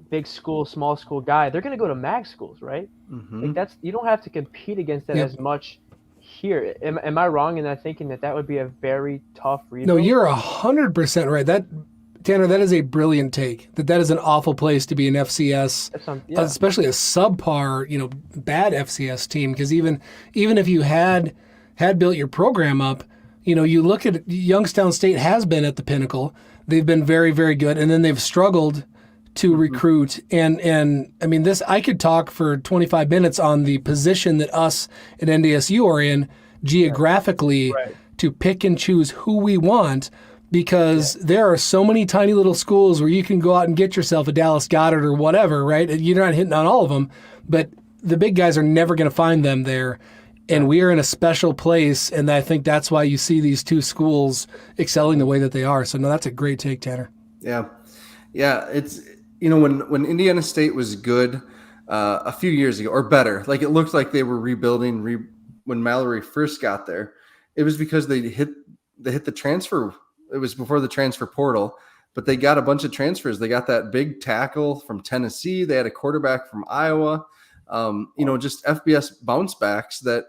big school, small school guy, they're going to go to mag schools, right? Mm-hmm. Like you don't have to compete against that as much here. Am I wrong in that thinking that would be a very tough rebuild? No, you're 100% right. Tanner, that is a brilliant take. That is an awful place to be an FCS, especially a subpar, bad FCS team. Because even if you had built your program up, you look at Youngstown State has been at the pinnacle. They've been very, very good, and then they've struggled to recruit. And I mean, I could talk for 25 minutes on the position that us at NDSU are in geographically Right. to pick and choose who we want, because there are so many tiny little schools where you can go out and get yourself a Dallas Goddard or whatever, right? You're not hitting on all of them, but the big guys are never going to find them there. And we are in a special place, and I think that's why you see these two schools excelling the way that they are. So, no, that's a great take, Tanner. Yeah. Yeah. It's, when Indiana State was good a few years ago, or better, like it looked like they were rebuilding when Mallory first got there. It was because they hit the transfer. It was before the transfer portal, but they got a bunch of transfers. They got that big tackle from Tennessee. They had a quarterback from Iowa. Just FBS bounce backs that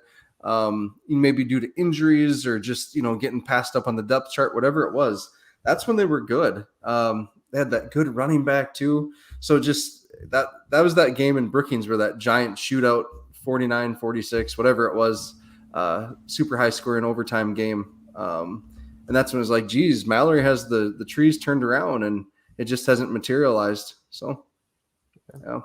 maybe due to injuries or just, getting passed up on the depth chart, whatever it was. That's when they were good. They had that good running back too. So just that was that game in Brookings where that giant shootout, 49-46, whatever it was, super high scoring overtime game. And that's when it was like, geez, Mallory has the trees turned around and it just hasn't materialized. So, yeah.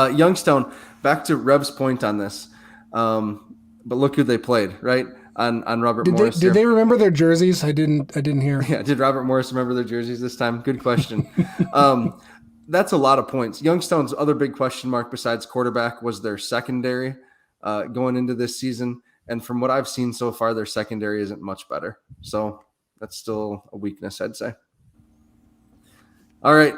Youngstown, back to Rev's point on this. But look who they played, right? On Robert Morris. Did they remember their jerseys? I didn't hear. Yeah, did Robert Morris remember their jerseys this time? Good question. That's a lot of points. Youngstown's other big question mark besides quarterback was their secondary going into this season. And from what I've seen so far, their secondary isn't much better. So that's still a weakness, I'd say. All right.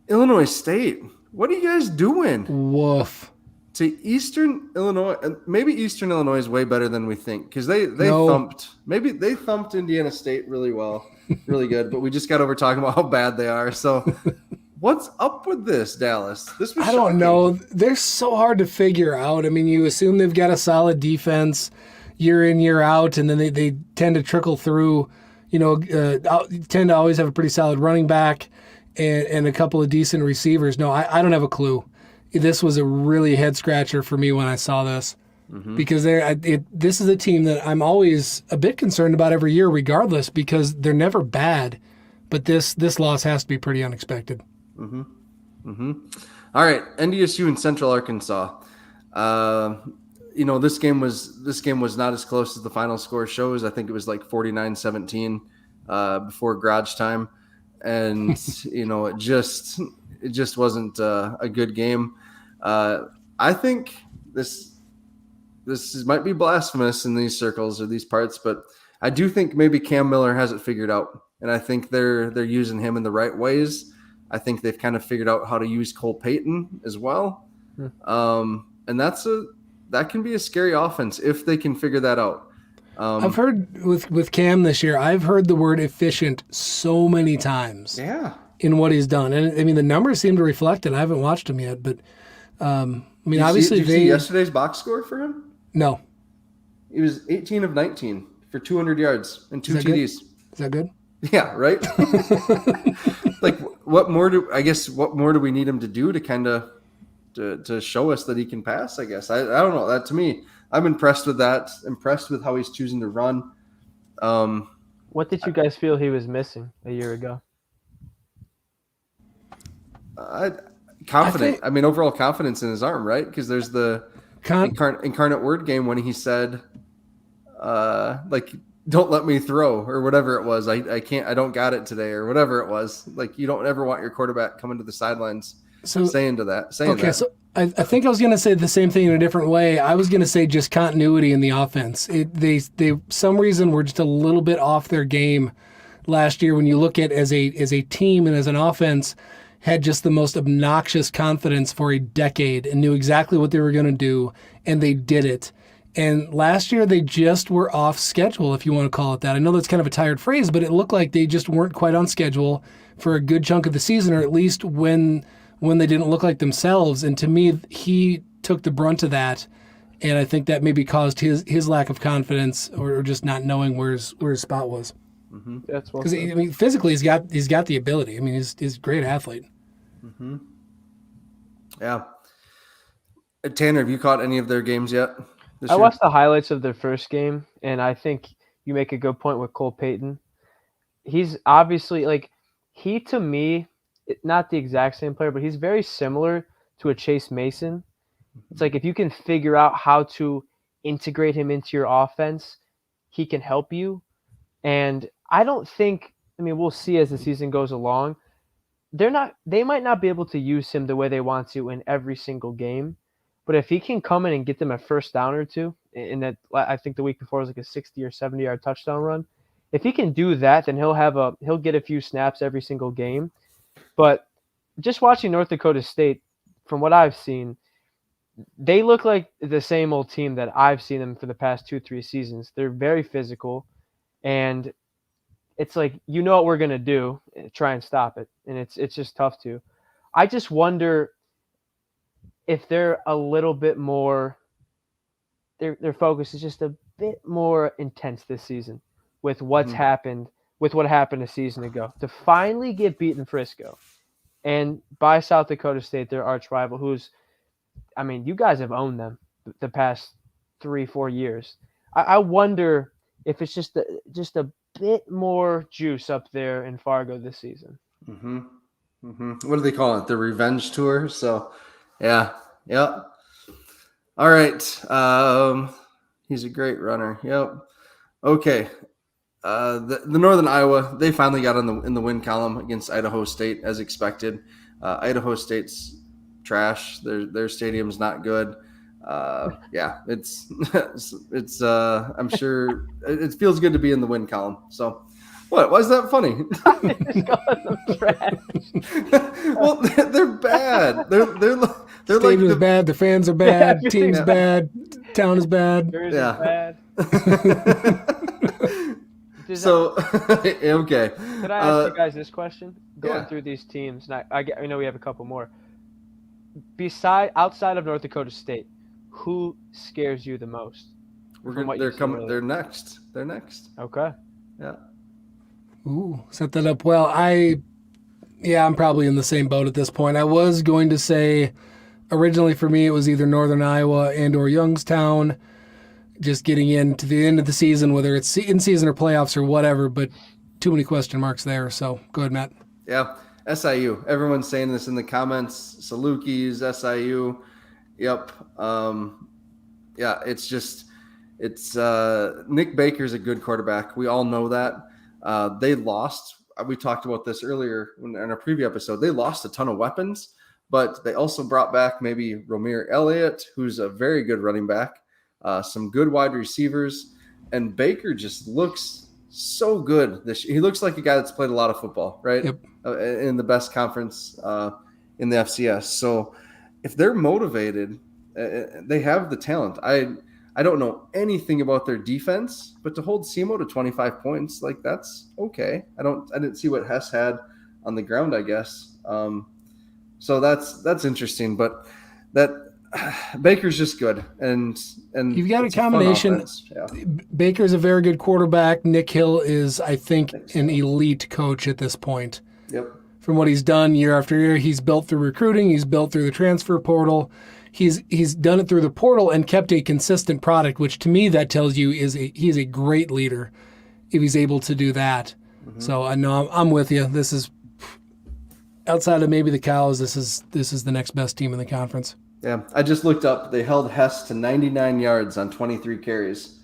Illinois State. What are you guys doing? Woof. To Eastern Illinois, and maybe Eastern Illinois is way better than we think, because they thumped Indiana State really well, really good, but we just got over talking about how bad they are. So what's up with this, Dallas? This was shocking. Don't know. They're so hard to figure out. I mean, you assume they've got a solid defense year in, year out, and then they tend to trickle through, tend to always have a pretty solid running back and a couple of decent receivers. No, I don't have a clue. This was a really head scratcher for me when I saw this, because this is a team that I'm always a bit concerned about every year, regardless, because they're never bad, but this loss has to be pretty unexpected. All right, NDSU and Central Arkansas. This game was not as close as the final score shows. I think it was like 49-17 before garage time, and it just wasn't a good game. I think this might be blasphemous in these circles or these parts, but I do think maybe Cam Miller has it figured out, and I think they're using him in the right ways. I think they've kind of figured out how to use Cole Payton as well, and that can be a scary offense if they can figure that out. I've heard with Cam this year, I've heard the word efficient so many times. Yeah. In what he's done, and I mean the numbers seem to reflect it. I haven't watched him yet, but obviously did you see yesterday's box score for him? No. He was 18 of 19 for 200 yards and 2 TDs. Good? Is that good? Yeah, right. Like, what more do we need him to do to kind of to show us that he can pass? I guess I don't know. That, to me, I'm impressed with that. Impressed with how he's choosing to run. What did you guys feel he was missing a year ago? Confident. Overall confidence in his arm, right? Because there's the incarnate word game when he said, don't let me throw, or whatever it was. I can't, I don't got it today, or whatever it was. Like, you don't ever want your quarterback coming to the sidelines saying that. So I think I was going to say the same thing in a different way. I was going to say just continuity in the offense. They some reason were just a little bit off their game last year. When you look at as a team and as an offense, had just the most obnoxious confidence for a decade and knew exactly what they were going to do, and they did it. And last year they just were off schedule, if you want to call it that. I know that's kind of a tired phrase, but it looked like they just weren't quite on schedule for a good chunk of the season, or at least when they didn't look like themselves. And to me, he took the brunt of that, and I think that maybe caused his lack of confidence or just not knowing where his spot was. Mm-hmm. That's well, because physically he's got the ability. He's a great athlete. Mm-hmm. Yeah. Tanner, have you caught any of their games yet? I watched the highlights of their first game, and I think you make a good point with Cole Payton. He's obviously he, to me, not the exact same player, but he's very similar to a Chase Mason. It's like if you can figure out how to integrate him into your offense, he can help you. And I don't think, I mean, we'll see as the season goes along. They might not be able to use him the way they want to in every single game, but if he can come in and get them a first down or two, in that, I think the week before was like a 60 or 70-yard touchdown run. If he can do that, then he'll get a few snaps every single game. But just watching North Dakota State, from what I've seen, they look like the same old team that I've seen them for the past 2-3 seasons. They're very physical, and it's like, you know what we're going to do, try and stop it. And it's just tough to. I just wonder if they're a little bit more, their focus is just a bit more intense this season with what's happened, with what happened a season ago. To finally get beaten Frisco and by South Dakota State, their arch rival, who's, I mean, you guys have owned them the past 3-4 years. I wonder if it's just a bit more juice up there in Fargo this season. What do they call it? The revenge tour. So, yeah. Yep. All right. He's a great runner. Yep. Okay. The Northern Iowa, they finally got in the win column against Idaho State as expected. Idaho State's trash. Their stadium's not good. Yeah, it's I'm sure it feels good to be in the win column. So what? Why is that funny? Just calling them trash. Well, they're bad. They're Stadium's like bad. The fans are bad. Team's bad. Town is bad. Jersey's bad. So okay. Could I ask you guys this question? Going through these teams, and I know we have a couple more. Outside of North Dakota State, who scares you the most? They're coming. They're next. Okay. Yeah. Ooh, set that up well. I'm probably in the same boat at this point. I was going to say, originally for me, it was either Northern Iowa and or Youngstown, just getting into the end of the season, whether it's in season or playoffs or whatever, but too many question marks there. So go ahead, Matt. Yeah. SIU. Everyone's saying this in the comments. Salukis, SIU. Yep. Yeah, it's Nick Baker's a good quarterback. We all know that. They lost. We talked about this earlier in our preview episode. They lost a ton of weapons, but they also brought back maybe Romir Elliott, who's a very good running back, some good wide receivers, and Baker just looks so good. He looks like a guy that's played a lot of football, right? Yep. In the best conference in the FCS. So if they're motivated, they have the talent. I don't know anything about their defense, but to hold SEMO to 25 points, like that's okay. I didn't see what Hess had on the ground, I guess. So that's interesting, but that Baker's just good, and you've got a combination. Yeah. Baker's a very good quarterback. Nick Hill is, I think, an elite coach at this point. Yep. From what he's done year after year, he's built through recruiting. He's built through the transfer portal. He's done it through the portal and kept a consistent product, which to me that tells you he's a great leader if he's able to do that. Mm-hmm. So I know I'm with you. This is outside of maybe the Cows. This is the next best team in the conference. Yeah, I just looked up. They held Hess to 99 yards on 23 carries,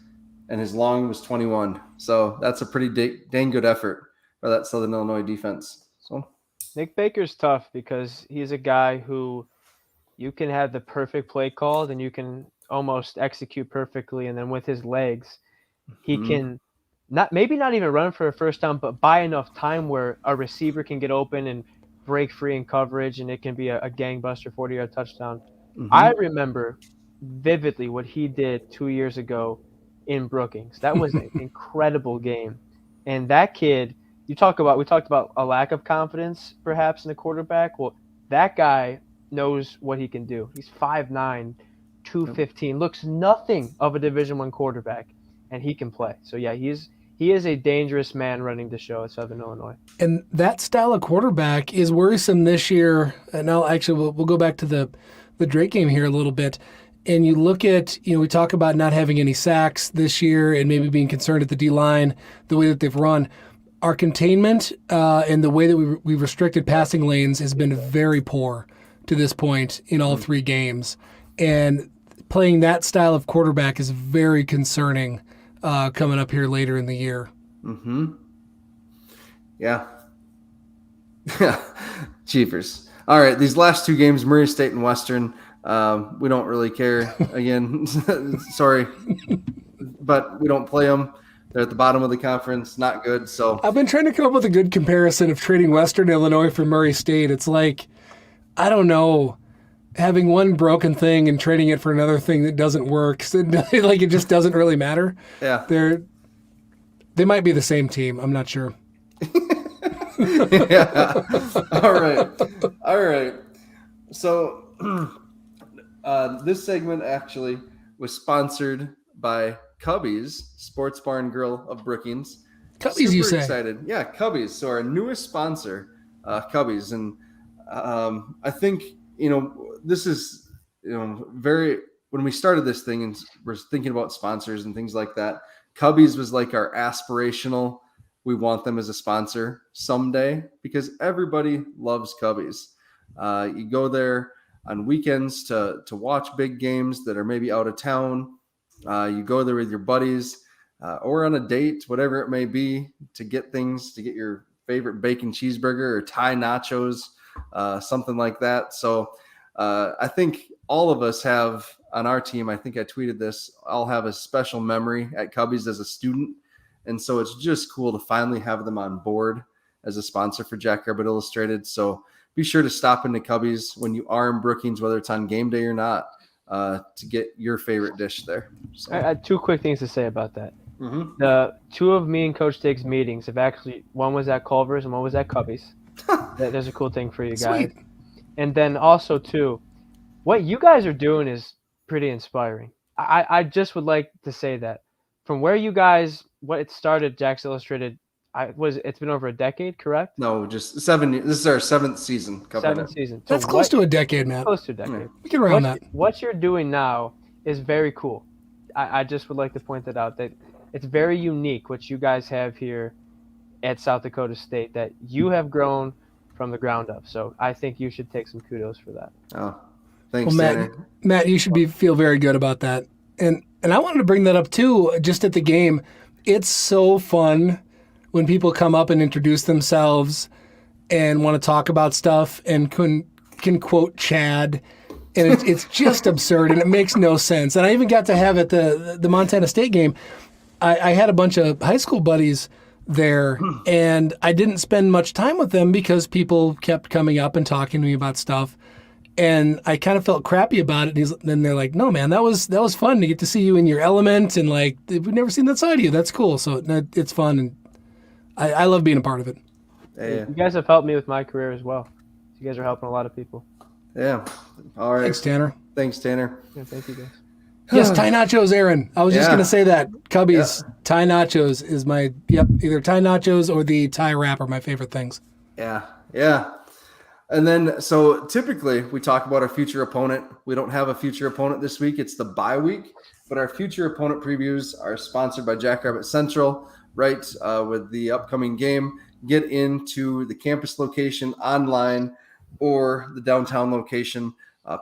and his long was 21. So that's a pretty dang good effort for that Southern Illinois defense. So Nick Baker's tough because he's a guy who you can have the perfect play called and you can almost execute perfectly, and then with his legs, he can not even run for a first down, but buy enough time where a receiver can get open and break free in coverage, and it can be a gangbuster 40-yard touchdown. Mm-hmm. I remember vividly what he did 2 years ago in Brookings. That was an incredible game. And that kid, we talked about a lack of confidence perhaps in a quarterback. Well, that guy knows what he can do. He's 5'9", 215, looks nothing of a Division I quarterback, and he can play. So yeah, he is a dangerous man running the show at Southern Illinois. And that style of quarterback is worrisome this year. And now actually we'll go back to the Drake game here a little bit. And you look at, we talk about not having any sacks this year and maybe being concerned at the D-line, the way that they've run. Our containment and the way that we've restricted passing lanes has been very poor to this point in all three games. And playing that style of quarterback is very concerning coming up here later in the year. Mm-hmm. Yeah. Cheapers. All right, these last two games, Murray State and Western, we don't really care. Again, sorry, but we don't play them. They're at the bottom of the conference, not good. So I've been trying to come up with a good comparison of trading Western Illinois for Murray State. It's like, I don't know, having one broken thing and trading it for another thing that doesn't work. So, like, it just doesn't really matter. yeah, They might be the same team. I'm not sure. yeah. All right. So this segment actually was sponsored by Cubby's Sports Bar and Grill of Brookings. Cubbies, you say? Excited. Yeah, Cubby's. So our newest sponsor, Cubby's. And I think, this is, very, when we started this thing and we're thinking about sponsors and things like that, Cubby's was like our aspirational, we want them as a sponsor someday because everybody loves Cubby's. You go there on weekends to watch big games that are maybe out of town. You go there with your buddies or on a date, whatever it may be, to get your favorite bacon cheeseburger or Thai nachos, something like that. So I think all of us have on our team, I think I tweeted this, I'll have a special memory at Cubby's as a student. And so it's just cool to finally have them on board as a sponsor for Jackrabbit Illustrated. So be sure to stop into Cubby's when you are in Brookings, whether it's on game day or not, to get your favorite dish there. So. I had two quick things to say about that. Mm-hmm. The two of me and Coach Diggs' meetings have actually, one was at Culver's and one was at Cubby's. There's a cool thing for you guys. Sweet. And then also, too, what you guys are doing is pretty inspiring. I just would like to say that from where you guys, what it started, Jack's Illustrated, it's been over a decade, correct? No, just 7 years. This is our 7th season. Seventh season. That's close to a decade, Matt. Close to a decade. Yeah. We can round that. What you're doing now is very cool. I just would like to point that out, that it's very unique what you guys have here at South Dakota State, that you have grown from the ground up. So I think you should take some kudos for that. Oh, thanks, Well, Tanner. Matt, you should feel very good about that. And I wanted to bring that up too, just at the game. It's so fun when people come up and introduce themselves and want to talk about stuff and can quote Chad. And it's just absurd and it makes no sense. And I even got to have at the Montana State game, I had a bunch of high school buddies there and I didn't spend much time with them because people kept coming up and talking to me about stuff. And I kind of felt crappy about it. And then they're like, "No, man, that was fun to get to see you in your element, and like we've never seen that side of you. That's cool." So it's fun, and I love being a part of it. Yeah. You guys have helped me with my career as well. You guys are helping a lot of people. Yeah. All right. Thanks, Tanner. Thanks, Tanner. Yeah, thank you guys. Yes, Thai nachos, Aaron. I was just Yeah. gonna say that Cubby's Thai nachos is my either Thai nachos or the Thai wrap are my favorite things. Yeah. Yeah. And then, so typically we talk about our future opponent. We don't have a future opponent this week. It's the bye week, but our future opponent previews are sponsored by Jackrabbit Central, right? With the upcoming game, get into the campus location online or the downtown location,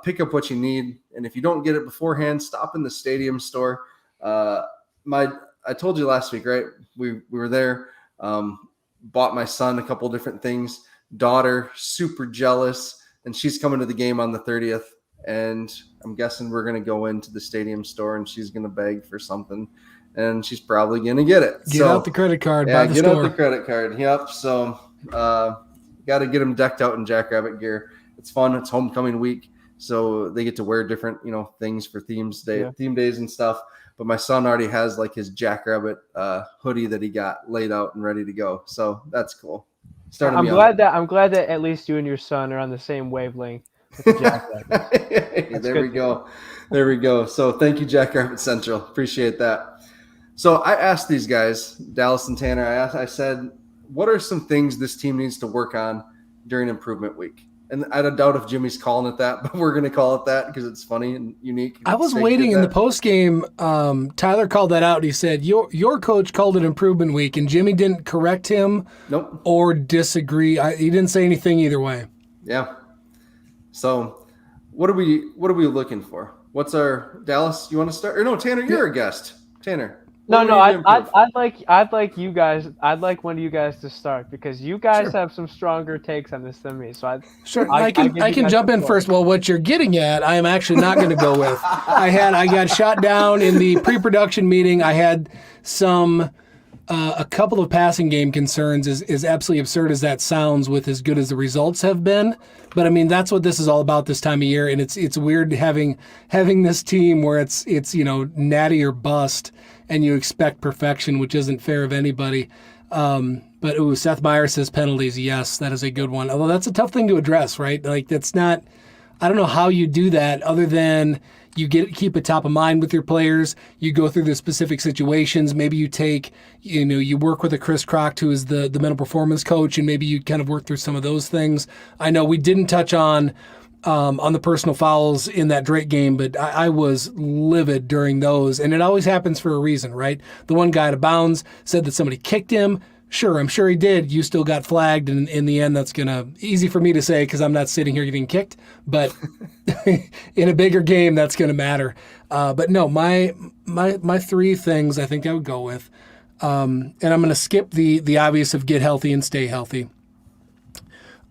pick up what you need. And if you don't get it beforehand, stop in the stadium store. I told you last week, right? We were there, bought my son a couple different things. Daughter super jealous, and she's coming to the game on the 30th, and I'm guessing we're going to go into the stadium store and she's going to beg for something, and she's probably going to get it. Get out the credit card. Yeah, Buy the get store. out the credit card. Yep. So got to get them decked out in Jackrabbit gear. It's fun. It's homecoming week, so they get to wear different things for theme days and stuff. But my son already has like his Jackrabbit hoodie that he got laid out and ready to go, so that's cool. I'm glad that at least you and your son are on the same wavelength with the Jackrabbits. There we go. So thank you, Jackrabbit Central. Appreciate that. So I asked these guys, Dallas and Tanner, I said, what are some things this team needs to work on during improvement week? And I don't doubt if Jimmy's calling it that, but we're going to call it that because it's funny and unique. I was waiting in the post game. Tyler called that out. He said your coach called it improvement week, and Jimmy didn't correct him. Nope. Or disagree. He didn't say anything either way. Yeah. So what are we looking for? What's our Dallas? You want to start? Or no, Tanner, Yeah. you're a guest. Tanner, what No, do we no, need to improve? I'd like you guys. I'd like one of you guys to start because you guys Sure. have some stronger takes on this than me. So Sure. I I can give I you can guys the jump in floor. first. Well, what you're getting at, I am actually not going to go with. I got shot down in the pre-production meeting. I had some a couple of passing game concerns, is absolutely absurd as that sounds, with as good as the results have been. But I mean, that's what this is all about this time of year, and it's weird having this team where it's natty or bust, and you expect perfection, which isn't fair of anybody. But Seth Meyer says penalties. Yes, that is a good one. Although that's a tough thing to address, right? Like that's not. I don't know how you do that other than you keep it top of mind with your players. You go through the specific situations. Maybe you take, you work with a Chris Croct, who is the mental performance coach, and maybe you kind of work through some of those things. I know we didn't touch on the personal fouls in that Drake game, but I was livid during those. And it always happens for a reason, right? The one guy out of bounds said that somebody kicked him. Sure, I'm sure he did. You still got flagged, and in the end, that's easy for me to say because I'm not sitting here getting kicked. But in a bigger game, that's gonna matter. But no, my three things I think I would go with, and I'm gonna skip the obvious of get healthy and stay healthy.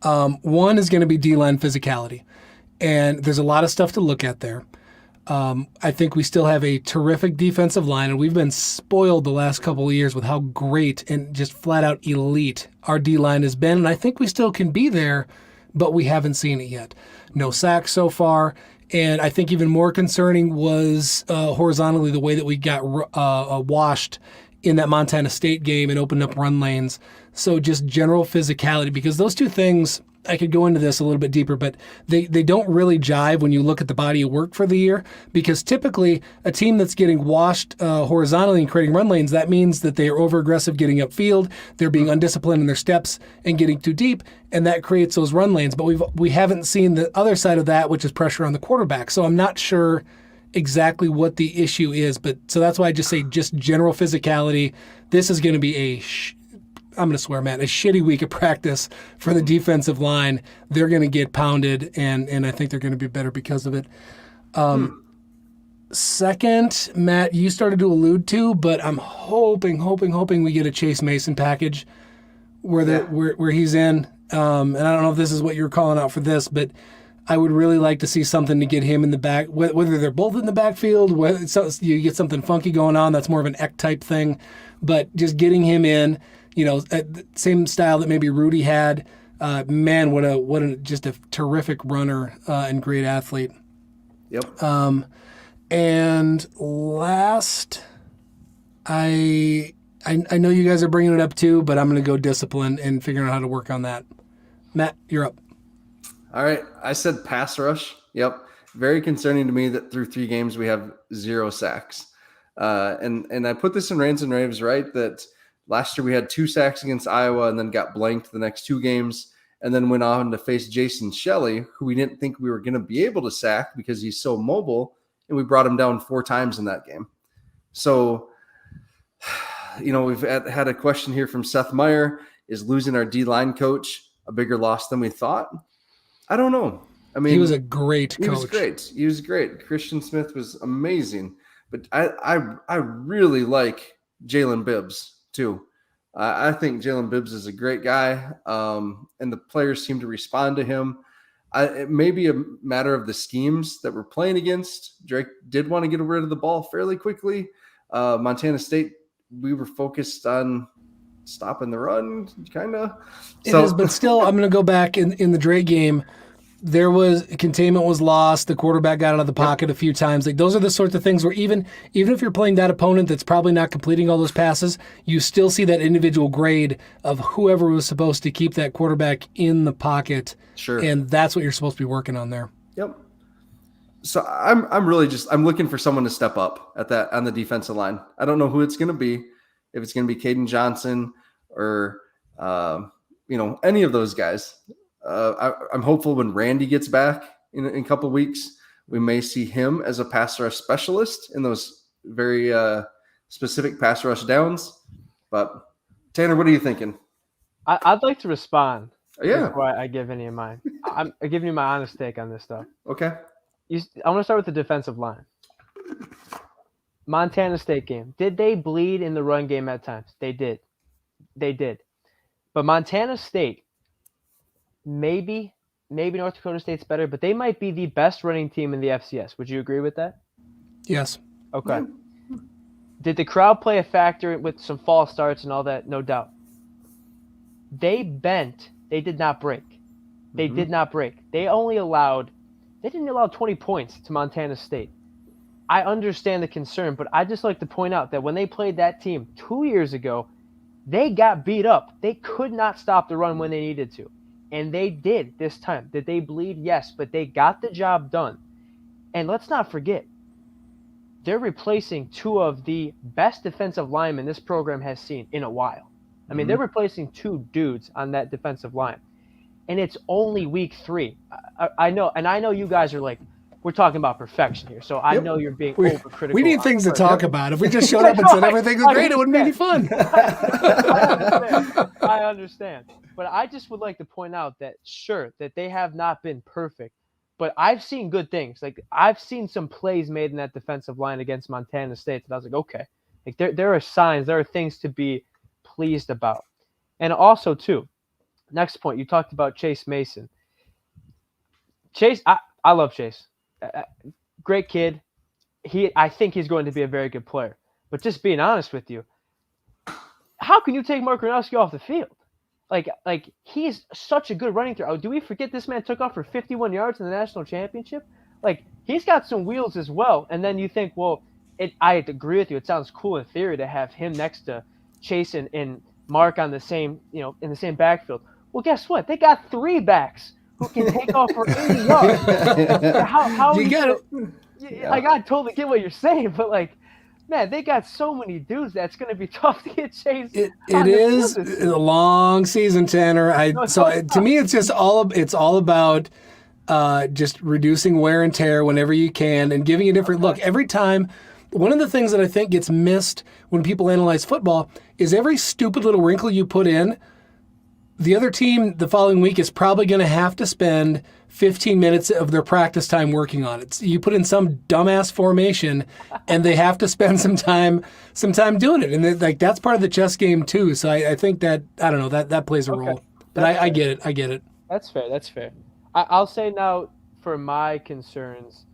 One is gonna be D-line physicality, and there's a lot of stuff to look at there. I think we still have a terrific defensive line, and we've been spoiled the last couple of years with how great and just flat out elite our D line has been. And I think we still can be there, but we haven't seen it yet. No sacks so far. And I think even more concerning was horizontally the way that we got washed in that Montana State game and opened up run lanes. So just general physicality, because those two things, I could go into this a little bit deeper, but they don't really jive when you look at the body of work for the year, because typically a team that's getting washed horizontally and creating run lanes, that means that they are over aggressive getting upfield, they're being undisciplined in their steps and getting too deep, and that creates those run lanes. But we haven't seen the other side of that, which is pressure on the quarterback. So I'm not sure exactly what the issue is, but so that's why I just say just general physicality. This is going to be I'm going to swear, man, a shitty week of practice for the defensive line. They're going to get pounded, and I think they're going to be better because of it. Second, Matt, you started to allude to, but I'm hoping we get a Chase Mason package where he's in. And I don't know if this is what you're calling out for this, but I would really like to see something to get him in the back, whether they're both in the backfield, whether you get something funky going on. That's more of an Eck type thing, but just getting him in, same style that maybe Rudy had. Man, what a just a terrific runner and great athlete. Yep. And last, I know you guys are bringing it up too, but I'm going to go discipline and figuring out how to work on that. Matt, you're up. All right. I said pass rush. Yep. Very concerning to me that through 3 games we have 0 sacks. And I put this in Rants and Raves, right? That last year we had 2 sacks against Iowa and then got blanked the next 2 games, and then went on to face Jason Shelley, who we didn't think we were going to be able to sack because he's so mobile, and we brought him down 4 times in that game. So, we've had a question here from Seth Meyer. Is losing our D-line coach a bigger loss than we thought? I don't know. I mean, he was a great coach. He was great. Christian Smith was amazing. But I really like Jalen Bibbs too. I think Jalen Bibbs is a great guy, and the players seem to respond to him. It may be a matter of the schemes that we're playing against. Drake did want to get rid of the ball fairly quickly. Montana State, we were focused on stopping the run, kind of. It is, but still, I'm going to go back in the Drake game. There was containment was lost. The quarterback got out of the pocket a few times. Like those are the sorts of things where even if you're playing that opponent that's probably not completing all those passes, you still see that individual grade of whoever was supposed to keep that quarterback in the pocket. Sure. And that's what you're supposed to be working on there. Yep. So I'm really I'm looking for someone to step up on the defensive line. I don't know who it's going to be. If it's going to be Caden Johnson or any of those guys. I'm hopeful when Randy gets back in a couple of weeks, we may see him as a pass rush specialist in those very specific pass rush downs. But Tanner, what are you thinking? I'd like to respond. Yeah. Before I give any of mine. I'm giving you my honest take on this stuff. Okay. I want to start with the defensive line. Montana State game. Did they bleed in the run game at times? They did. They did. But Montana State, maybe North Dakota State's better, but they might be the best running team in the FCS. Would you agree with that? Yes. Okay. Did the crowd play a factor with some false starts and all that? No doubt. They bent. They did not break. They did not break. They didn't allow 20 points to Montana State. I understand the concern, but I just like to point out that when they played that team 2 years ago, they got beat up. They could not stop the run when they needed to. And they did this time. Did they bleed? Yes, but they got the job done. And let's not forget, they're replacing two of the best defensive linemen this program has seen in a while. I mean, they're replacing two dudes on that defensive line. And it's only week 3. I know, and I know you guys are like, we're talking about perfection here, so I know you're being overcritical. We need things to talk about. If we just showed up and said everything's great, it wouldn't be any fun. I understand. But I just would like to point out that, sure, that they have not been perfect, but I've seen good things. Like, I've seen some plays made in that defensive line against Montana State that I was like, okay. Like, there are signs, there are things to be pleased about. And also, too, next point, you talked about Chase Mason. Chase, I love Chase. Great kid. I think he's going to be a very good player. But just being honest with you, how can you take Mark Gronowski off the field? Like he's such a good running through. Oh, do we forget this man took off for 51 yards in the national championship? Like, he's got some wheels as well. And then you think, well, I agree with you. It sounds cool in theory to have him next to Chase and Mark on the same, in the same backfield. Well, guess what? They got 3 backs who can take off for 80 yards. How you got it. Like, I totally get what you're saying, but like, man, they got so many dudes that's going to be tough to get chased. It is a long season, Tanner. To me, it's just all about just reducing wear and tear whenever you can and giving a different look. Every time, one of the things that I think gets missed when people analyze football is every stupid little wrinkle you put in, the other team the following week is probably going to have to spend 15 minutes of their practice time working on it. So you put in some dumbass formation, and they have to spend some time doing it, and that's part of the chess game too. So I think that that plays a role. But I get it. I get it. That's fair. I'll say now for my concerns,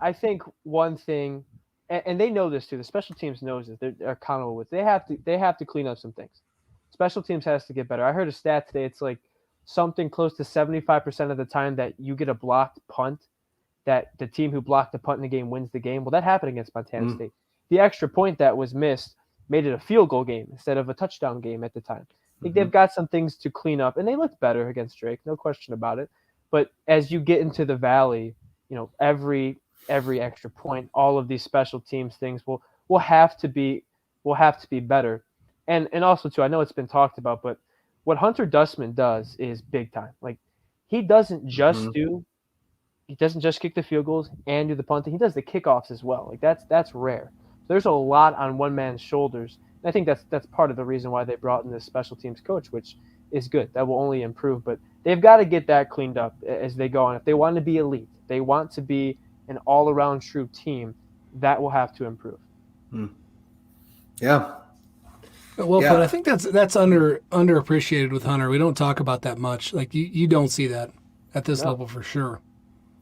I think one thing, and they know this too. The special teams knows this. They're accountable with. They have to clean up some things. Special teams has to get better. I heard a stat today. It's like something close to 75% of the time that you get a blocked punt, that the team who blocked the punt in the game wins the game. Well, that happened against Montana State. The extra point that was missed made it a field goal game instead of a touchdown game at the time. I think they've got some things to clean up, and they looked better against Drake, no question about it. But as you get into the Valley, every extra point, all of these special teams things will have to be better. And also, too, I know it's been talked about, but what Hunter Dustman does is big time. Like, he doesn't just kick the field goals and do the punting. He does the kickoffs as well. Like, that's rare. There's a lot on one man's shoulders. And I think that's part of the reason why they brought in this special teams coach, which is good. That will only improve. But they've got to get that cleaned up as they go on. If they want to be elite, they want to be an all-around true team, that will have to improve. Yeah. Well, but I think that's underappreciated with Hunter. We don't talk about that much. Like, you don't see that at this level for sure.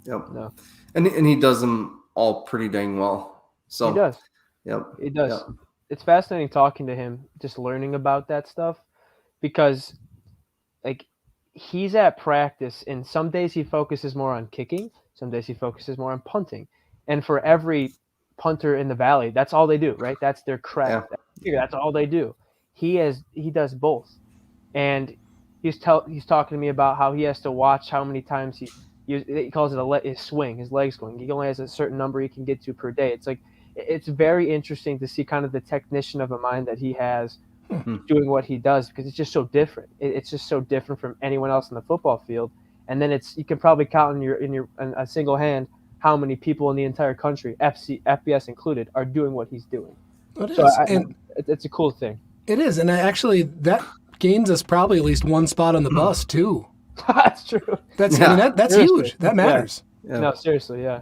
Yep. No. And he does them all pretty dang well. So he does. Yep. He does. Yep. It's fascinating talking to him, just learning about that stuff, because like, he's at practice, and some days he focuses more on kicking, some days he focuses more on punting. And for every punter in the Valley, that's all they do, right? That's their craft. Yeah. That's all they do. He does both, and he's talking to me about how he has to watch how many times he calls it his swing, his leg swing. He only has a certain number he can get to per day. It's like, it's very interesting to see kind of the technician of a mind that he has doing what he does, because it's just so different. It's just so different from anyone else in the football field. And then you can probably count in a single hand how many people in the entire country, FBS included, are doing what he's doing. It's a cool thing. It is, and actually that gains us probably at least one spot on the bus too. That's true. That's huge. That matters. Yeah. No, seriously, yeah.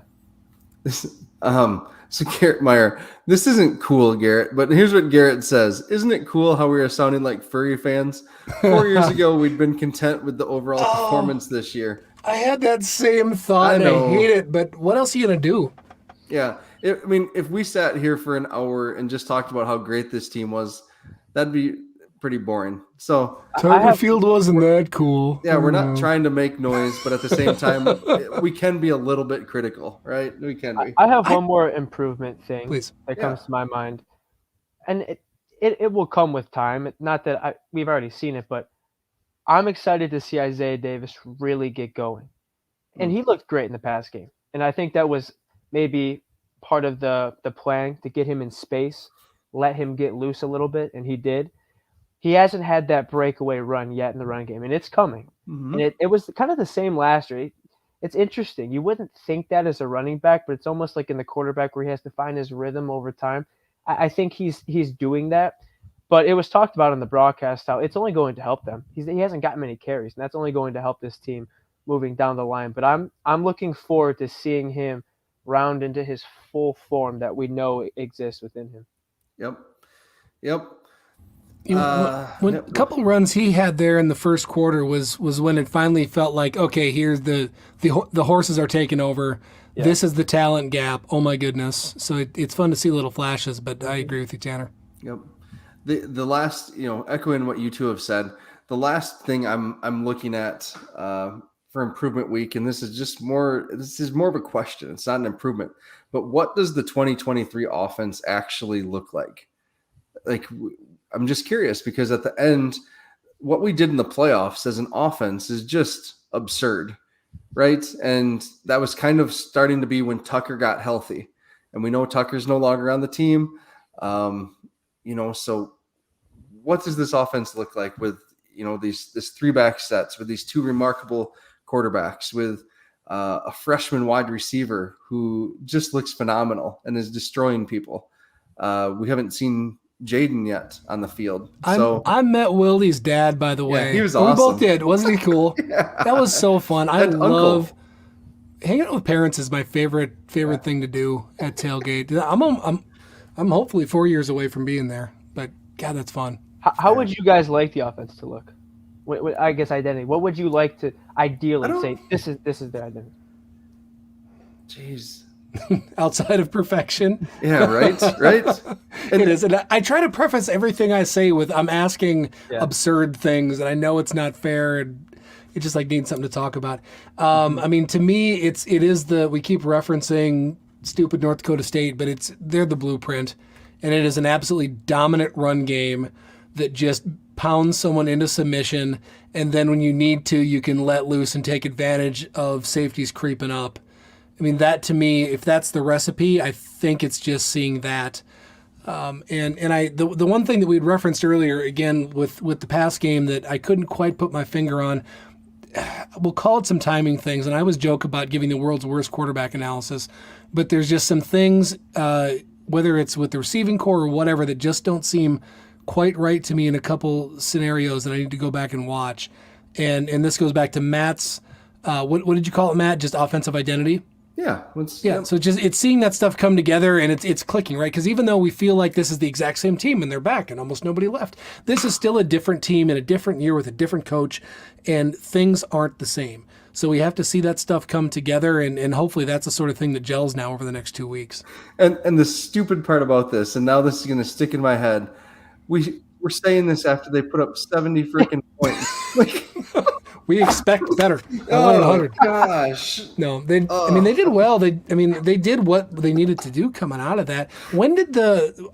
So Garrett Meyer, this isn't cool, Garrett, but here's what Garrett says. Isn't it cool how we are sounding like furry fans? 4 years ago, we'd been content with the overall performance this year. I had that same thought, I and know. I hate it, but what else are you going to do? Yeah. I mean, if we sat here for an hour and just talked about how great this team was, that'd be pretty boring. So, Tiger Field wasn't that cool. yeah, we're not trying to make noise, but at the same time, we can be a little bit critical, right? We can be. I have one more improvement thing Please. that comes to my mind, and it will come with time. Not that we've already seen it, but I'm excited to see Isaiah Davis really get going, and he looked great in the past game, and I think that was maybe part of the plan to get him in space, let him get loose a little bit, and he did. He hasn't had that breakaway run yet in the run game, and it's coming. And it was kind of the same last year. It's interesting. You wouldn't think that as a running back, but it's almost like in the quarterback where he has to find his rhythm over time. I think he's doing that. But it was talked about on the broadcast how it's only going to help them. He hasn't got many carries, and that's only going to help this team moving down the line. But I'm looking forward to seeing him round into his full form that we know exists within him. Yep. A couple runs he had there in the first quarter was when it finally felt like, okay, here's the horses are taking over. Yeah. This is the talent gap. Oh my goodness! So it's fun to see little flashes. But I agree with you, Tanner. Yep. The last, echoing what you two have said, the last thing I'm looking at for improvement week, and this is more of a question. It's not an improvement, but what does the 2023 offense actually look like? Like, I'm just curious because at the end, what we did in the playoffs as an offense is just absurd, right? And that was kind of starting to be when Tucker got healthy, and we know Tucker's no longer on the team. So what does this offense look like with, this 3-back sets, with these 2 remarkable quarterbacks, with a freshman wide receiver who just looks phenomenal and is destroying people? We haven't seen Jaden yet on the field. I met Willie's dad, by the way. He was awesome. We both did. Wasn't he cool? Yeah. That was so fun. I love hanging out with parents is my favorite thing to do at tailgate. I'm hopefully 4 years away from being there, but God, that's fun. How would you guys like the offense to look? I guess identity. What would you like to ideally say? This is their identity. Jeez. Outside of perfection. Yeah, right. And it is. And I try to preface everything I say with I'm asking absurd things, and I know it's not fair, and it just needs something to talk about. I mean, to me, it is we keep referencing stupid North Dakota State, but they're the blueprint, and it is an absolutely dominant run game that just pounds someone into submission, and then when you need to, you can let loose and take advantage of safeties creeping up. I mean, that to me, if that's the recipe, I think it's just seeing that. The one thing that we'd referenced earlier, again, with the pass game that I couldn't quite put my finger on, we'll call it some timing things, and I always joke about giving the world's worst quarterback analysis, but there's just some things, whether it's with the receiving core or whatever, that just don't seem quite right to me in a couple scenarios that I need to go back and watch. And this goes back to Matt's, what did you call it, Matt? Just offensive identity? Yeah. So it's seeing that stuff come together, and it's clicking, right? Because even though we feel like this is the exact same team and they're back and almost nobody left, this is still a different team in a different year with a different coach, and things aren't the same. So we have to see that stuff come together, and hopefully that's the sort of thing that gels now over the next 2 weeks. And the stupid part about this, and now this is going to stick in my head, we're saying this after they put up 70 freaking points. We expect better. I wanted 100. Gosh. No, they did well. They did what they needed to do coming out of that. When did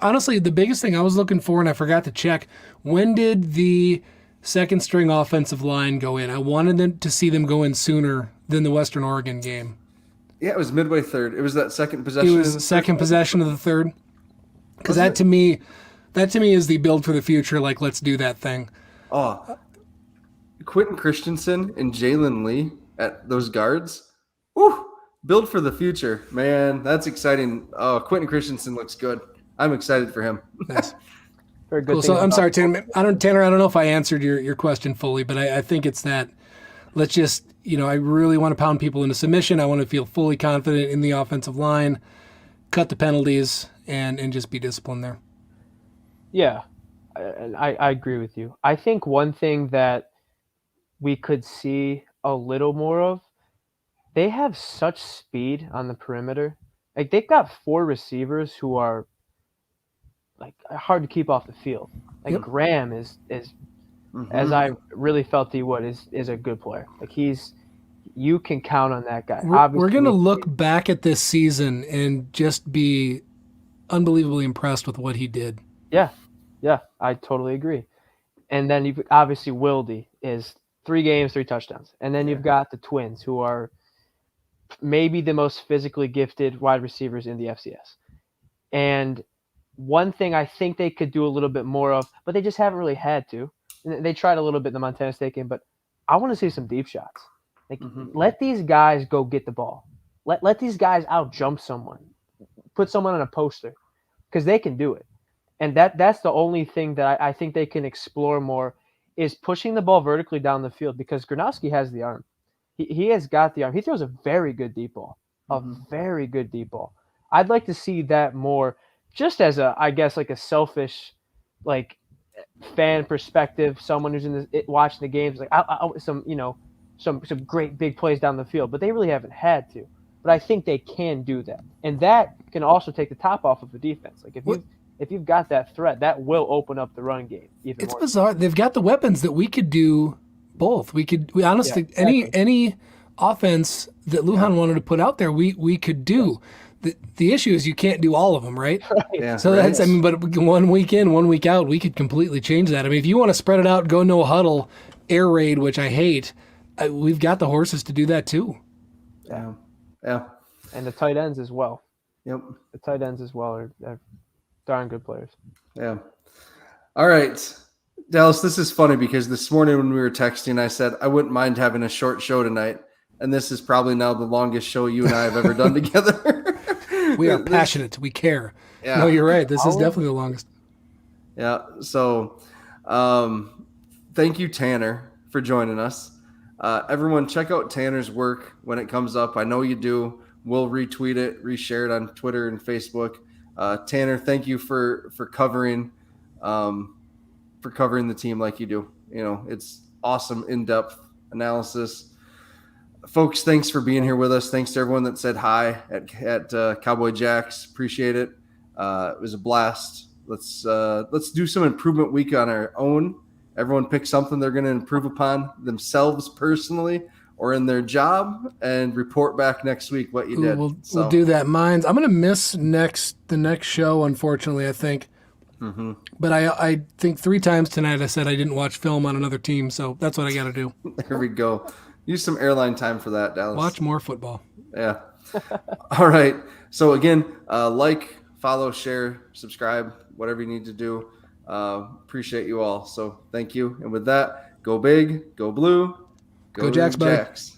honestly, the biggest thing I was looking for, and I forgot to check, when did the second string offensive line go in? I wanted them to see them go in sooner than the Western Oregon game. Yeah, it was midway third. It was that second possession. It was second possession of the third. Because that to me is the build for the future. Let's do that thing. Oh, Quentin Christensen and Jalen Lee at those guards. Woo! Build for the future, man. That's exciting. Oh, Quentin Christensen looks good. I'm excited for him. Nice. Very good. Cool. So I'm sorry, Tanner. I don't know if I answered your question fully, but I think it's that. let's just, I really want to pound people into submission. I want to feel fully confident in the offensive line, cut the penalties, and just be disciplined there. Yeah, I agree with you. I think one thing that we could see a little more of, they have such speed on the perimeter. Like they've got 4 receivers who are like hard to keep off the field. Like Yep. Graham is as I really felt he would is a good player. Like you can count on that guy. We're going to look back at this season and just be unbelievably impressed with what he did. Yeah, I totally agree. And then you've obviously Wildy is 3 games, 3 touchdowns. And then you've got the Twins, who are maybe the most physically gifted wide receivers in the FCS. And one thing I think they could do a little bit more of, but they just haven't really had to. And they tried a little bit in the Montana State game, but I want to see some deep shots. Like let these guys go get the ball. Let these guys out jump someone. Put someone on a poster, because they can do it. And that's the only thing that I think they can explore more is pushing the ball vertically down the field, because Gronowski has the arm. He has got the arm. He throws a very good deep ball, very good deep ball. I'd like to see that more, just as I guess like a selfish, like fan perspective. Someone who's watching the games, like some great big plays down the field, but they really haven't had to. But I think they can do that, and that can also take the top off of the defense. Like if you've got that threat, that will open up the run game even more. It's bizarre. They've got the weapons that we could do both. We honestly, any offense that Lujan wanted to put out there, we could do. The issue is you can't do all of them, right? Yeah. So that's, but 1 week in, 1 week out, we could completely change that. I mean, if you want to spread it out, go no huddle, air raid, which I hate, we've got the horses to do that too. Yeah. And the tight ends as well. Yep. The tight ends as well are darn good players. Yeah. All right. Dallas, this is funny because this morning when we were texting, I said I wouldn't mind having a short show tonight. And this is probably now the longest show you and I have ever done together. We are passionate. We care. Yeah. No, you're right. This is definitely the longest. Yeah. So thank you, Tanner, for joining us. Everyone, check out Tanner's work when it comes up. I know you do. We'll retweet it, reshare it on Twitter and Facebook. Tanner, thank you for covering the team like you do. It's awesome, in-depth analysis. Folks, thanks for being here with us. Thanks to everyone that said hi at Cowboy Jacks. Appreciate it. It was a blast. Let's do some improvement week on our own. Everyone pick something they're going to improve upon themselves personally or in their job, and report back next week what you did. We'll do that. I'm going to miss the next show, unfortunately, I think. Mm-hmm. But I think 3 times tonight I said I didn't watch film on another team, so that's what I got to do. There we go. Use some airline time for that, Dallas. Watch more football. Yeah. All right. So again, like, follow, share, subscribe, whatever you need to do. Appreciate you all. So thank you. And with that, go big, go blue, go Jacks, buddy. Jacks.